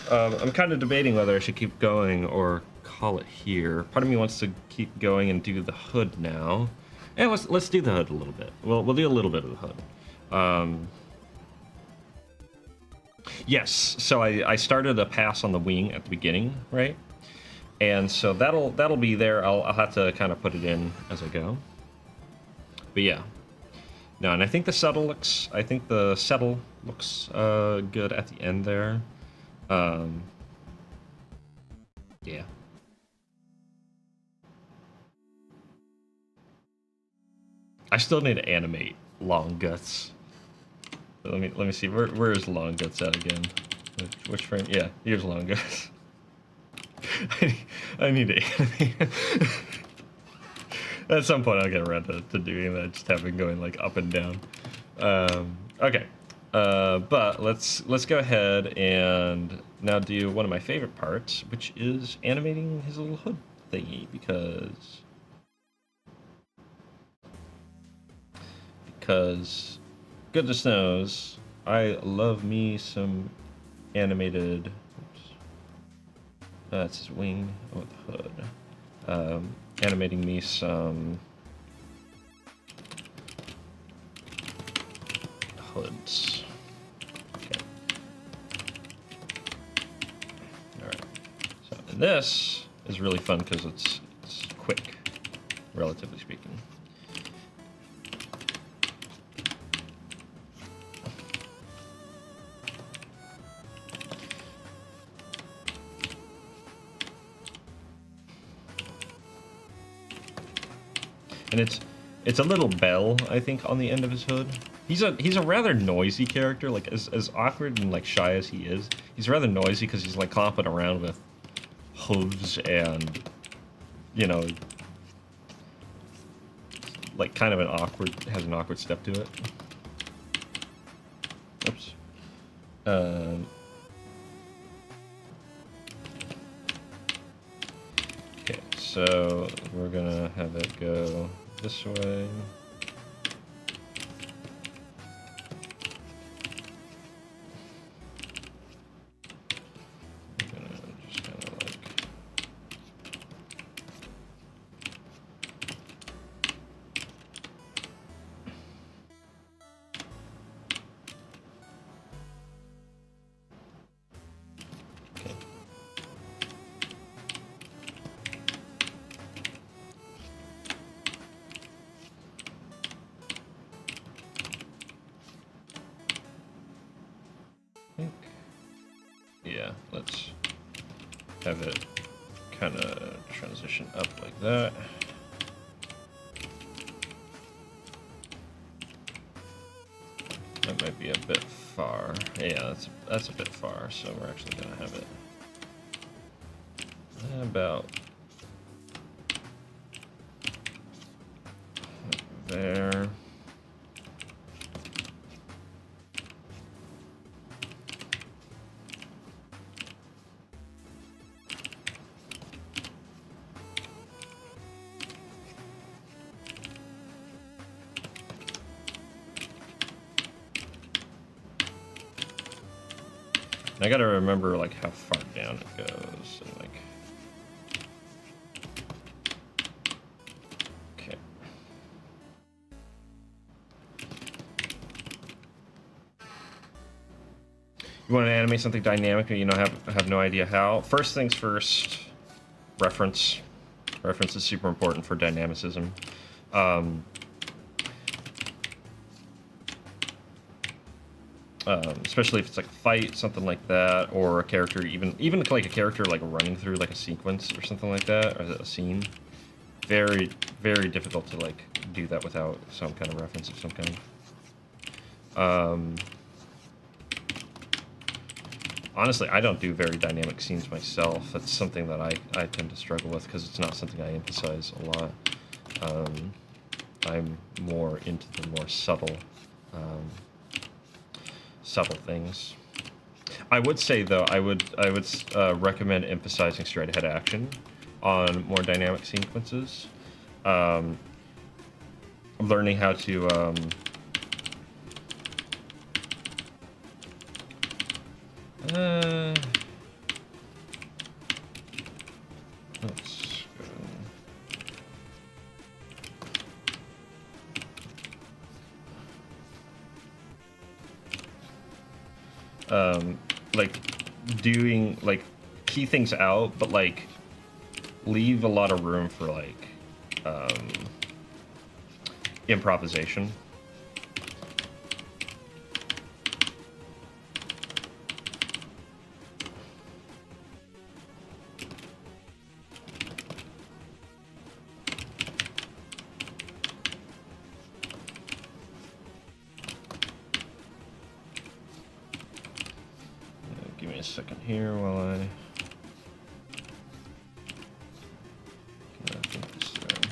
[SPEAKER 1] I'm kind of debating whether I should keep going or call it here. Part of me wants to keep going and do the hood now. And let's do the hood a little bit. We'll do a little bit of the hood. Yes, so I started a pass on the wing at the beginning, right? And so that'll be there. I'll have to kind of put it in as I go. But yeah. No, and I think the settle looks good at the end there. Yeah. I still need to animate Long Guts. Let me see. Where is Long Guts at again? Which frame? Yeah, here's Long Guts. I need to animate. At some point, I'll get around to doing that. Just have been going like up and down. Okay, but let's go ahead and now do one of my favorite parts, which is animating his little hood thingy, because goodness knows I love me some animated. Oops, that's his wing. Oh, the hood. Animating me some hoods. Okay. All right. So, and this is really fun because it's quick, relatively speaking. And it's a little bell, I think, on the end of his hood. He's a rather noisy character, like as awkward and like shy as he is. He's rather noisy because he's like clomping around with hooves and, you know, like kind of has an awkward step to it. Oops. Okay, so we're gonna have it go this way. I'm gonna just kind of like... Okay. Yeah, let's have it kind of transition up like that. That might be a bit far. Yeah, that's a bit far, so we're actually gonna have it about there. I gotta remember like how far down it goes and like. Okay. You want to animate something dynamic, but you know have no idea how. First things first. Reference. Reference is super important for dynamicism. Especially if it's like a fight, something like that, or a character, even like a character like running through like a sequence or something like that, or a scene. very, very difficult to like do that without some kind of reference of some kind. Honestly, I don't do very dynamic scenes myself. That's something that I tend to struggle with because it's not something I emphasize a lot. I'm more into the more subtle things. I would say though, I would recommend emphasizing straight ahead action on more dynamic sequences. Learning how to let's go. Like doing like key things out, but like leave a lot of room for like improvisation. Give me a second here while I think this through.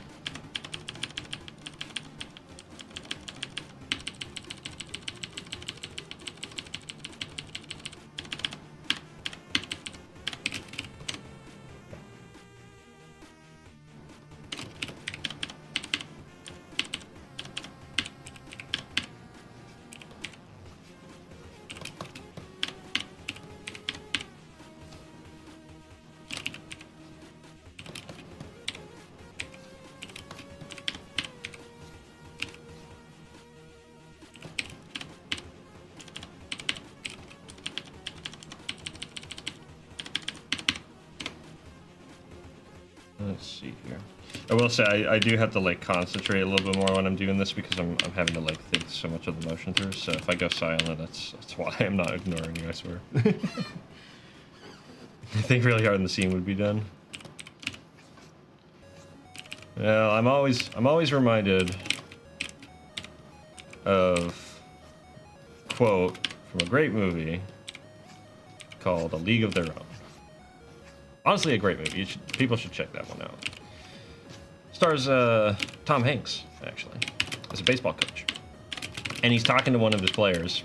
[SPEAKER 1] Let's see here. I will say I do have to like concentrate a little bit more when I'm doing this because I'm having to like think so much of the motion through. So if I go silent, that's why I'm not ignoring you. I swear. I think really hard and the scene would be done. Well, I'm always reminded of a quote from a great movie called A League of Their Own. Honestly, a great movie. People should check that one out. Stars Tom Hanks, actually, as a baseball coach. And he's talking to one of his players.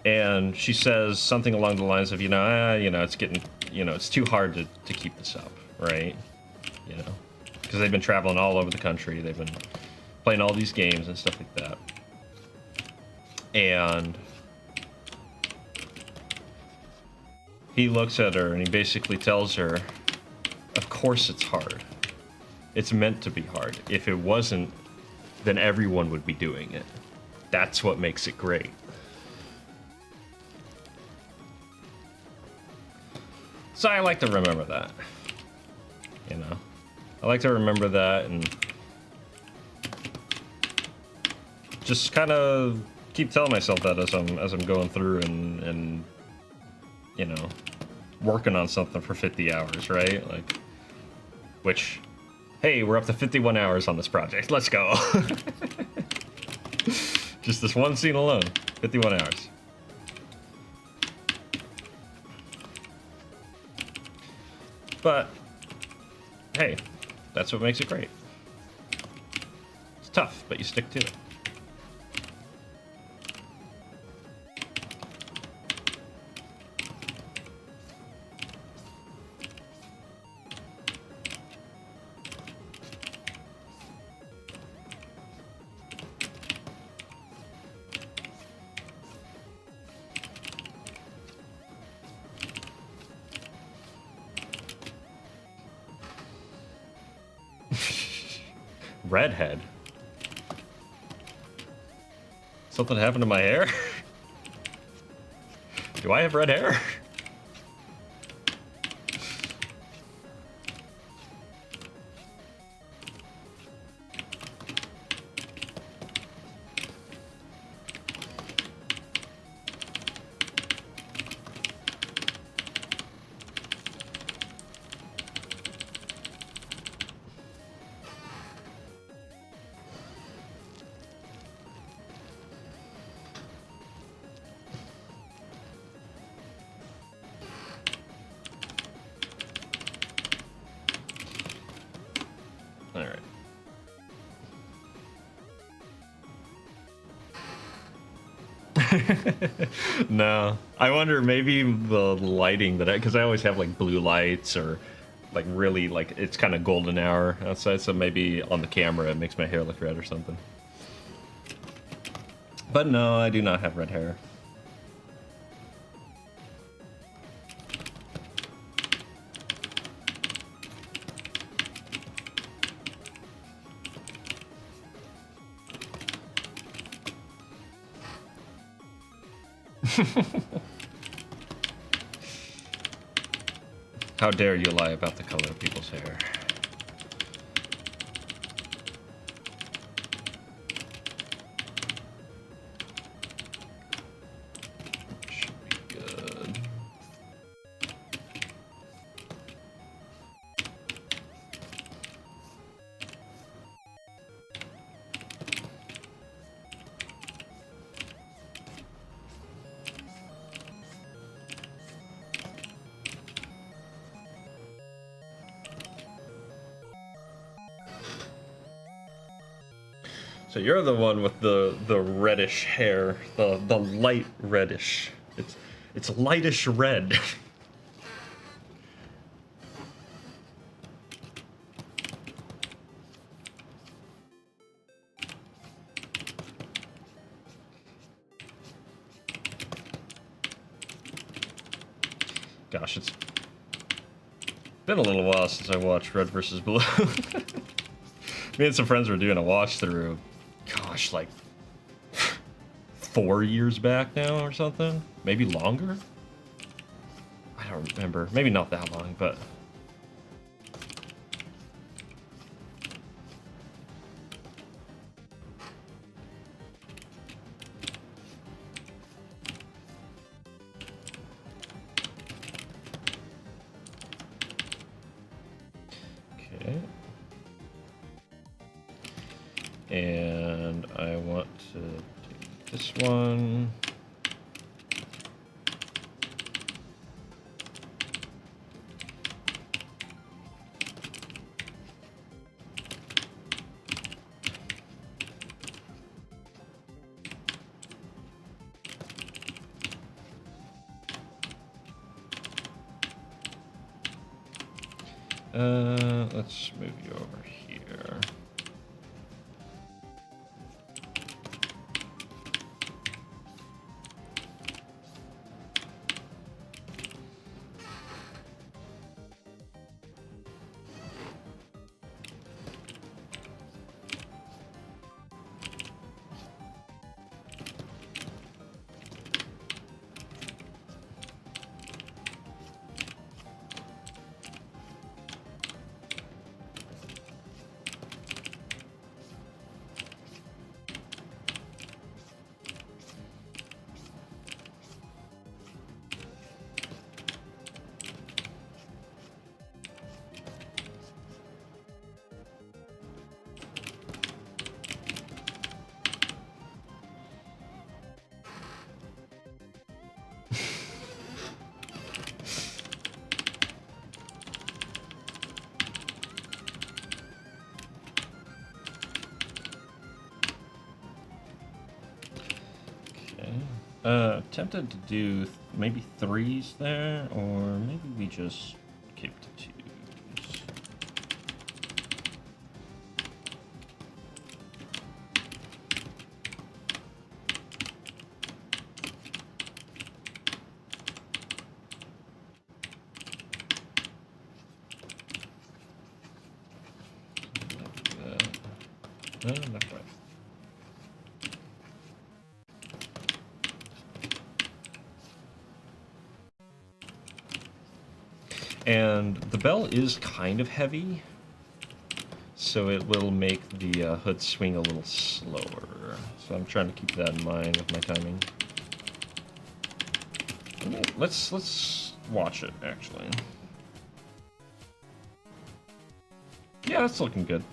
[SPEAKER 1] And she says something along the lines of, it's getting, it's too hard to keep this up, right? Because they've been traveling all over the country. They've been playing all these games and stuff like that. And he looks at her and he basically tells her, of course it's hard. It's meant to be hard. If it wasn't, then everyone would be doing it. That's what makes it great. So I like to remember that. I like to remember that and just kind of keep telling myself that as I'm going through and working on something for 50 hours, right? Like, which, hey, we're up to 51 hours on this project. Let's go. Just this one scene alone, 51 hours. But, hey, that's what makes it great. It's tough, but you stick to it. Redhead. Something happened to my hair? Do I have red hair? No, I wonder maybe the lighting that because I always have like blue lights or like really like it's kind of golden hour outside, so maybe on the camera it makes my hair look red or something. But no, I do not have red hair. How dare you lie about the color of people's hair? Should be good. So you're the one with the reddish hair, the light reddish. It's lightish red. Gosh, it's been a little while since I watched Red versus Blue. Me and some friends were doing a watch through. Gosh, like 4 years back now or something? Maybe longer? I don't remember. Maybe not that long, but... Okay. And I want to take this one. Let's move you over here. Tempted to do maybe 3s there, or maybe we just keep to 2s. Like that. Not quite. And the bell is kind of heavy, so it will make the hood swing a little slower. So I'm trying to keep that in mind with my timing. Let's watch it, actually. Yeah, that's looking good.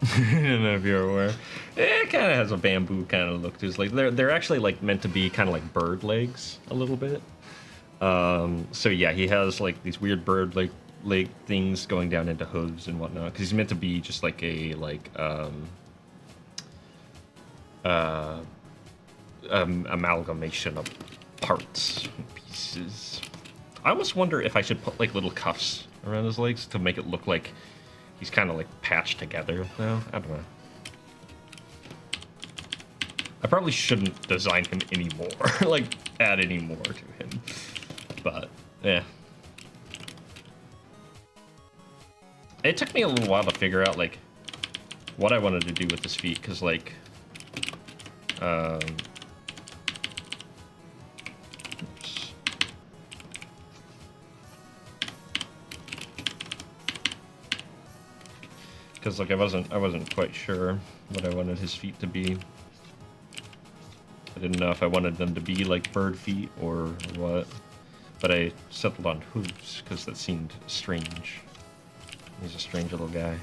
[SPEAKER 1] I don't know if you're aware. It kind of has a bamboo kind of look to it. Like they're actually like meant to be kind of like bird legs a little bit. So yeah, he has like these weird bird leg things going down into hooves and whatnot. Because he's meant to be just like a uh, amalgamation of parts and pieces. I almost wonder if I should put like little cuffs around his legs to make it look like he's kind of like patched together now. I don't know. I probably shouldn't design him anymore, like add any more to him. But yeah. It took me a little while to figure out like what I wanted to do with his feet, because like because like I wasn't quite sure what I wanted his feet to be. I didn't know if I wanted them to be like bird feet or what, but I settled on hooves because that seemed strange. He's a strange little guy.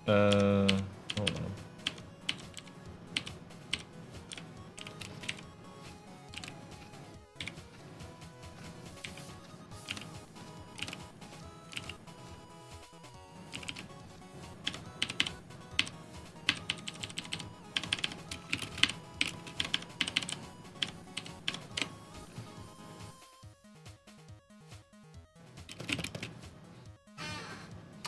[SPEAKER 1] Hold on.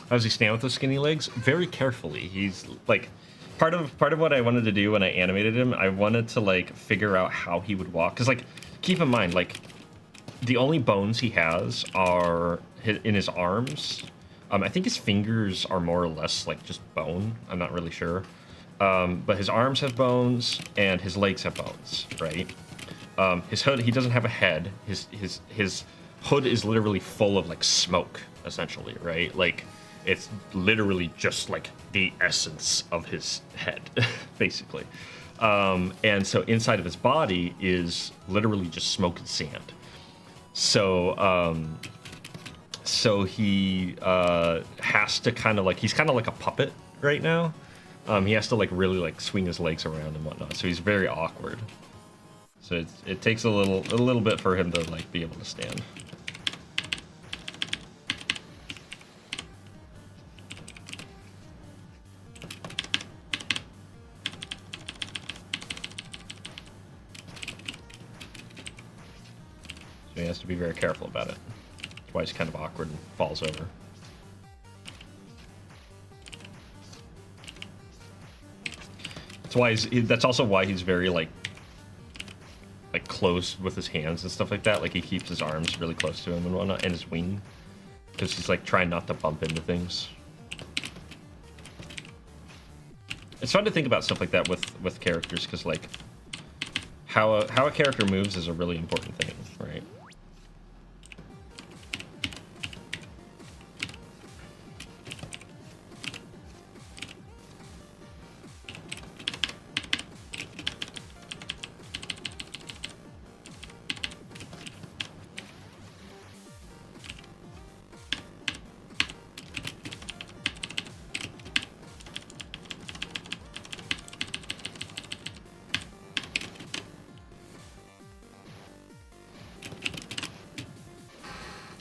[SPEAKER 1] How does he stand with those skinny legs? Very carefully. He's like part of what I wanted to do when I animated him. I wanted to like figure out how he would walk, because like keep in mind like the only bones he has are in his arms. I think his fingers are more or less like just bone. I'm not really sure, but his arms have bones and his legs have bones, right? His hood, he doesn't have a head. His hood is literally full of like smoke, essentially, right? Like it's literally just like the essence of his head, basically. And so inside of his body is literally just smoke and sand. So so he has to kind of like, he's kind of like a puppet right now. He has to like really like swing his legs around and whatnot. So he's very awkward. So it takes a little bit for him to like be able to stand. So he has to be very careful about it. That's why he's kind of awkward and falls over. That's why that's also why he's very like close with his hands and stuff like that. Like he keeps his arms really close to him and whatnot, and his wing, because he's like trying not to bump into things. It's fun to think about stuff like that with characters, because like how a character moves is a really important thing, right?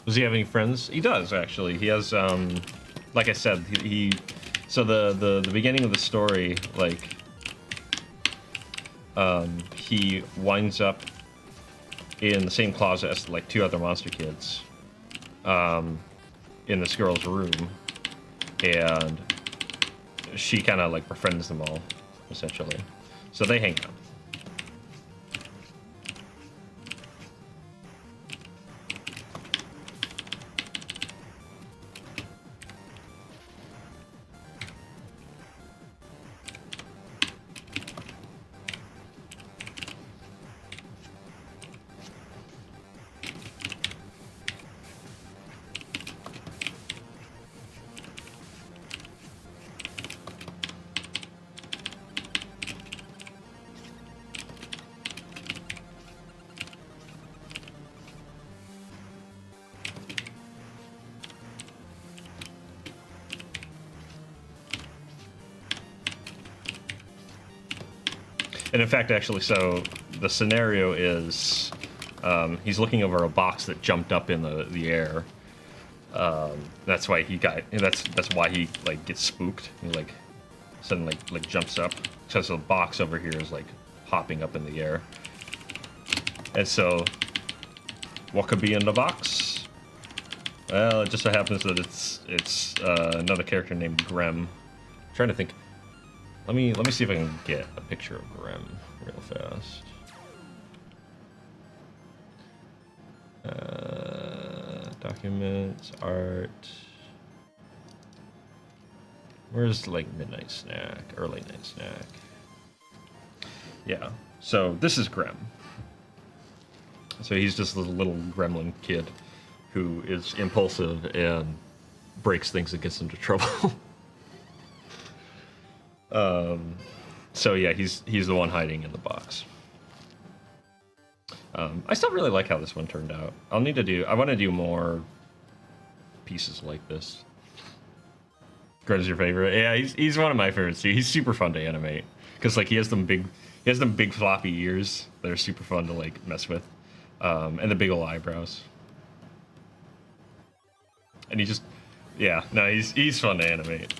[SPEAKER 1] Does he have any friends? He does, actually. He has, like I said, he so the beginning of the story, like, he winds up in the same closet as, like, two other monster kids, in this girl's room, and she kind of, like, befriends them all, essentially. So they hang out. And in fact, actually, so the scenario is he's looking over a box that jumped up in the air. That's why he got. That's why he like gets spooked. He like suddenly like jumps up because the box over here is like hopping up in the air. And so, what could be in the box? Well, it just so happens that it's another character named Grem. I'm trying to think. Let me see if I can get a picture of Grem real fast. Documents, art. Where's like midnight snack, early night snack? Yeah. So this is Grem. So he's just this little gremlin kid who is impulsive and breaks things that gets into trouble. So yeah, he's the one hiding in the box. I still really like how this one turned out. I want to do more pieces like this. Grem's your favorite? Yeah, he's one of my favorites too. He's super fun to animate because like he has them big floppy ears that are super fun to like mess with, and the big ol' eyebrows. And he's fun to animate.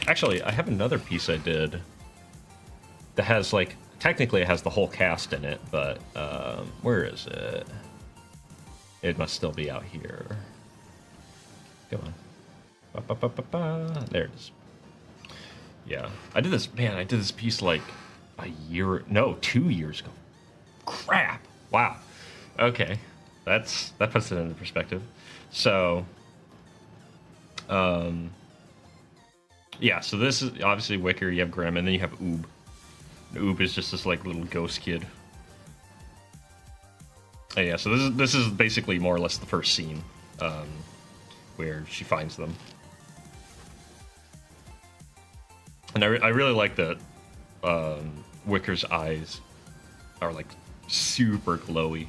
[SPEAKER 1] Actually, I have another piece I did that has like, technically it has the whole cast in it, but where is it? It must still be out here. Come on. There it is. Yeah, I did this piece like 2 years ago. Crap. Wow. Okay. That puts it into perspective. So, yeah, so this is obviously Wicker, you have Grem, and then you have Oob. And Oob is just this like little ghost kid. And yeah, so this is basically more or less the first scene, where she finds them. And I really like that Wicker's eyes are like super glowy.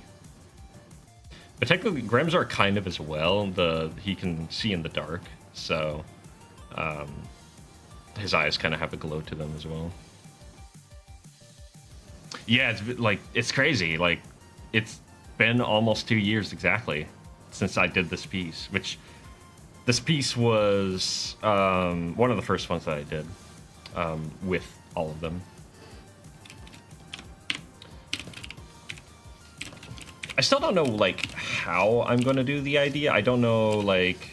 [SPEAKER 1] But technically, Grem's are kind of as well. He can see in the dark, so his eyes kind of have a glow to them as well. Yeah, it's crazy. Like, it's been almost 2 years exactly since I did this piece. Which this piece was one of the first ones that I did with all of them. I still don't know like how I'm going to do the idea. I don't know like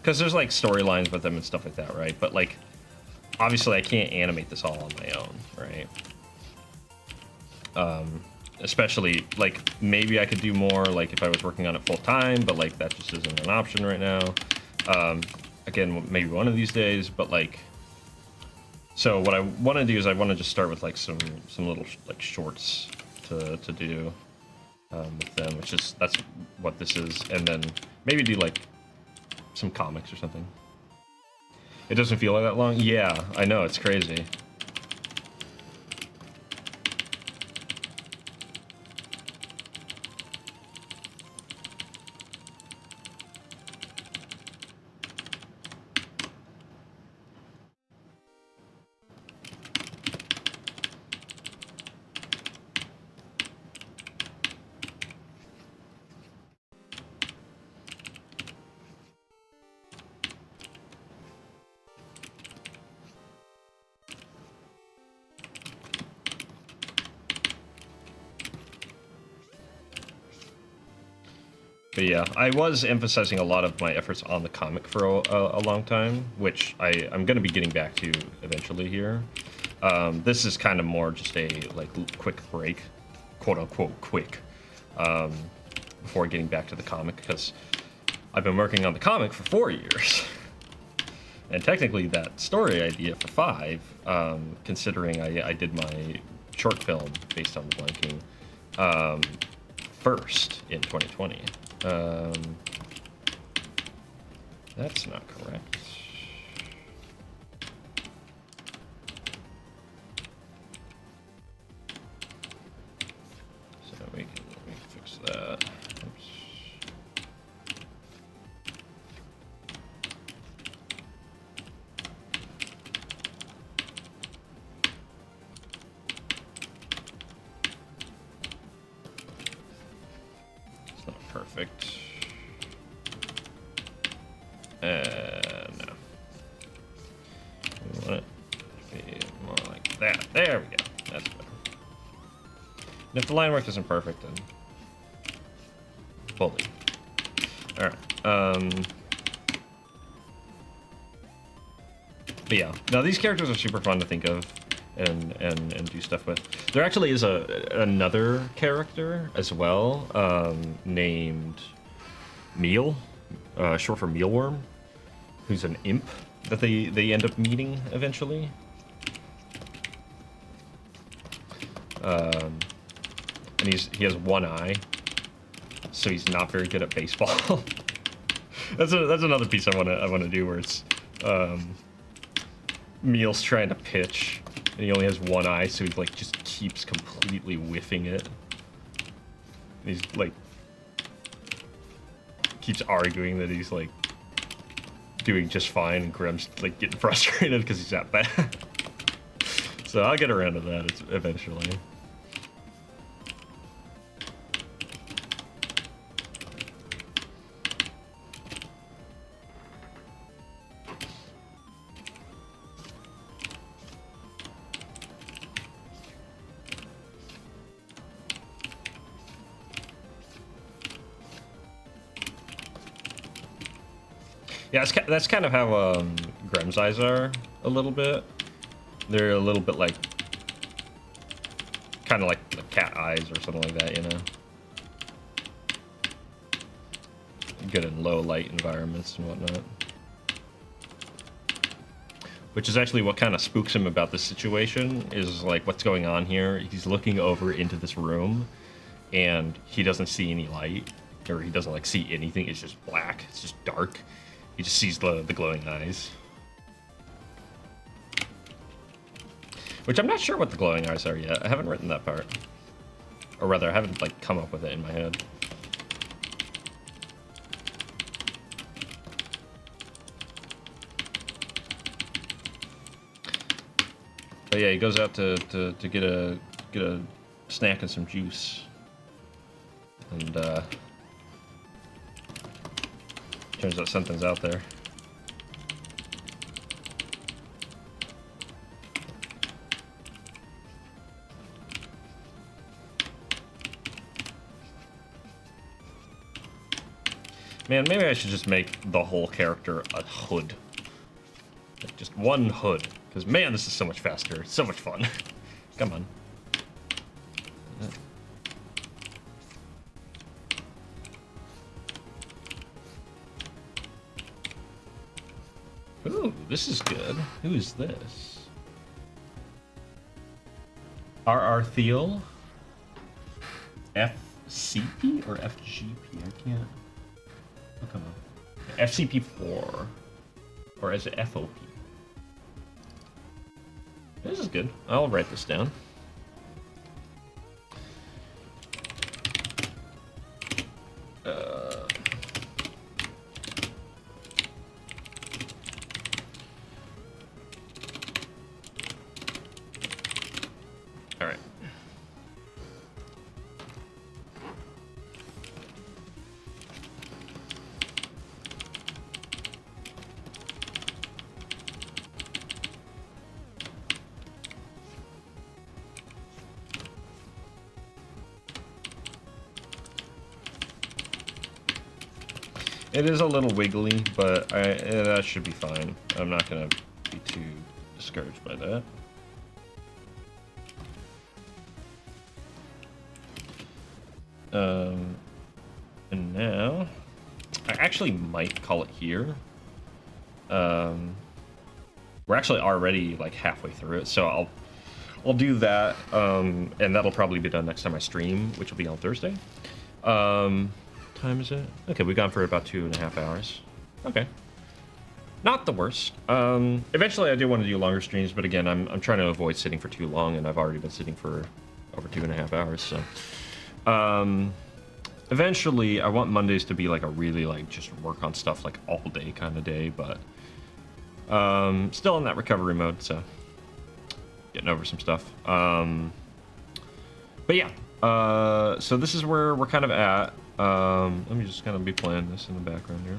[SPEAKER 1] because there's like storylines with them and stuff like that, right? But like obviously I can't animate this all on my own, right? Especially like maybe I could do more like if I was working on it full time, but like that just isn't an option right now. Again, maybe one of these days, but like so what I want to do is I want to just start with like some little like shorts to do with them, that's what this is, and then maybe do like some comics or something. It doesn't feel like that long. Yeah, I know, it's crazy. But yeah, I was emphasizing a lot of my efforts on the comic for a long time, which I'm going to be getting back to eventually here. This is kind of more just a like quick break, quote unquote quick, before getting back to the comic, because I've been working on the comic for 4 years. And technically that story idea for 5, considering I did my short film based on the blanking, first in 2020. That's not correct. So we can fix that. Oops. It's not perfect. No. We want it to be more like that. There we go. That's better. And if the line work isn't perfect, then fully. Alright. But yeah. Now these characters are super fun to think of and do stuff with. There actually is another character as well, named Meal, short for Mealworm, who's an imp that they end up meeting eventually. And he has one eye, so he's not very good at baseball. that's another piece I wanna do where it's Meal's trying to pitch and he only has one eye, so he like just keeps completely whiffing it. And he's like keeps arguing that he's like doing just fine, and Grem's like getting frustrated because he's that bad. So I'll get around to that eventually. Yeah, that's kind of how Grem's eyes are a little bit. They're a little bit like, kind of like the cat eyes or something like that, you know? Good in low light environments and whatnot. Which is actually what kind of spooks him about this situation, is like what's going on here. He's looking over into this room and he doesn't see any light, or he doesn't like see anything. It's just black, it's just dark. He just sees the glowing eyes. Which I'm not sure what the glowing eyes are yet. I haven't written that part. Or rather, I haven't like come up with it in my head. But yeah, he goes out to get a snack and some juice. And turns out something's out there. Man, maybe I should just make the whole character a hood. Like just one hood. Because man, this is so much faster. It's so much fun. Come on. Ooh, this is good. Who is this? R.R. Thiel? FCP or FGP? I can't. Oh, come on. FCP4. Or is it FOP? This is good. I'll write this down. Alright. It is a little wiggly, but that should be fine. I'm not going to be too discouraged by that. And now, I actually might call it here. We're actually already like halfway through it, so I'll do that, and that'll probably be done next time I stream, which will be on Thursday. Time is it? Okay, we've gone for about 2.5 hours. Okay. Not the worst. Eventually I do want to do longer streams, but again, I'm trying to avoid sitting for too long, and I've already been sitting for over 2.5 hours, so. Eventually, I want Mondays to be like a really like just work on stuff like all day kind of day, but still in that recovery mode, so getting over some stuff. But yeah, so this is where we're kind of at. Let me just kind of be playing this in the background here.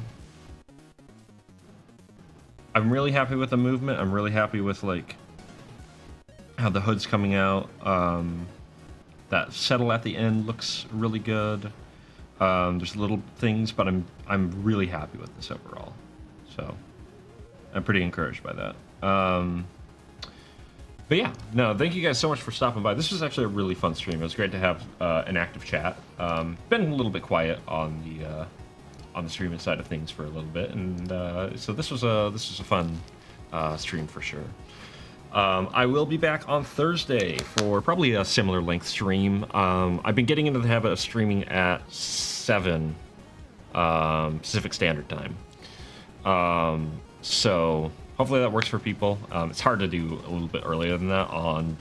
[SPEAKER 1] I'm really happy with the movement. I'm really happy with like how the hood's coming out. That settle at the end looks really good. There's little things, but I'm really happy with this overall. So I'm pretty encouraged by that. But yeah, no, thank you guys so much for stopping by. This was actually a really fun stream. It was great to have an active chat. Been a little bit quiet on the streaming side of things for a little bit, and so this was a fun stream for sure. I will be back on Thursday for probably a similar length stream. I've been getting into the habit of streaming at 7 Pacific Standard Time. So hopefully that works for people. It's hard to do a little bit earlier than that on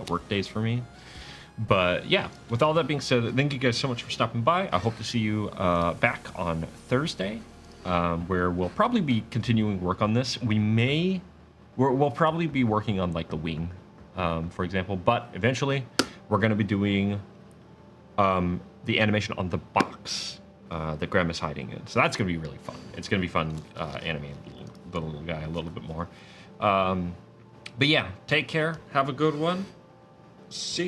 [SPEAKER 1] work days for me. But yeah, with all that being said, thank you guys so much for stopping by. I hope to see you back on Thursday, where we'll probably be continuing work on this. We'll probably be working on like the wing, for example, but eventually we're going to be doing the animation on the box that Graham is hiding in. So that's going to be really fun. It's going to be fun animating the little guy a little bit more. But yeah, take care. Have a good one. See you.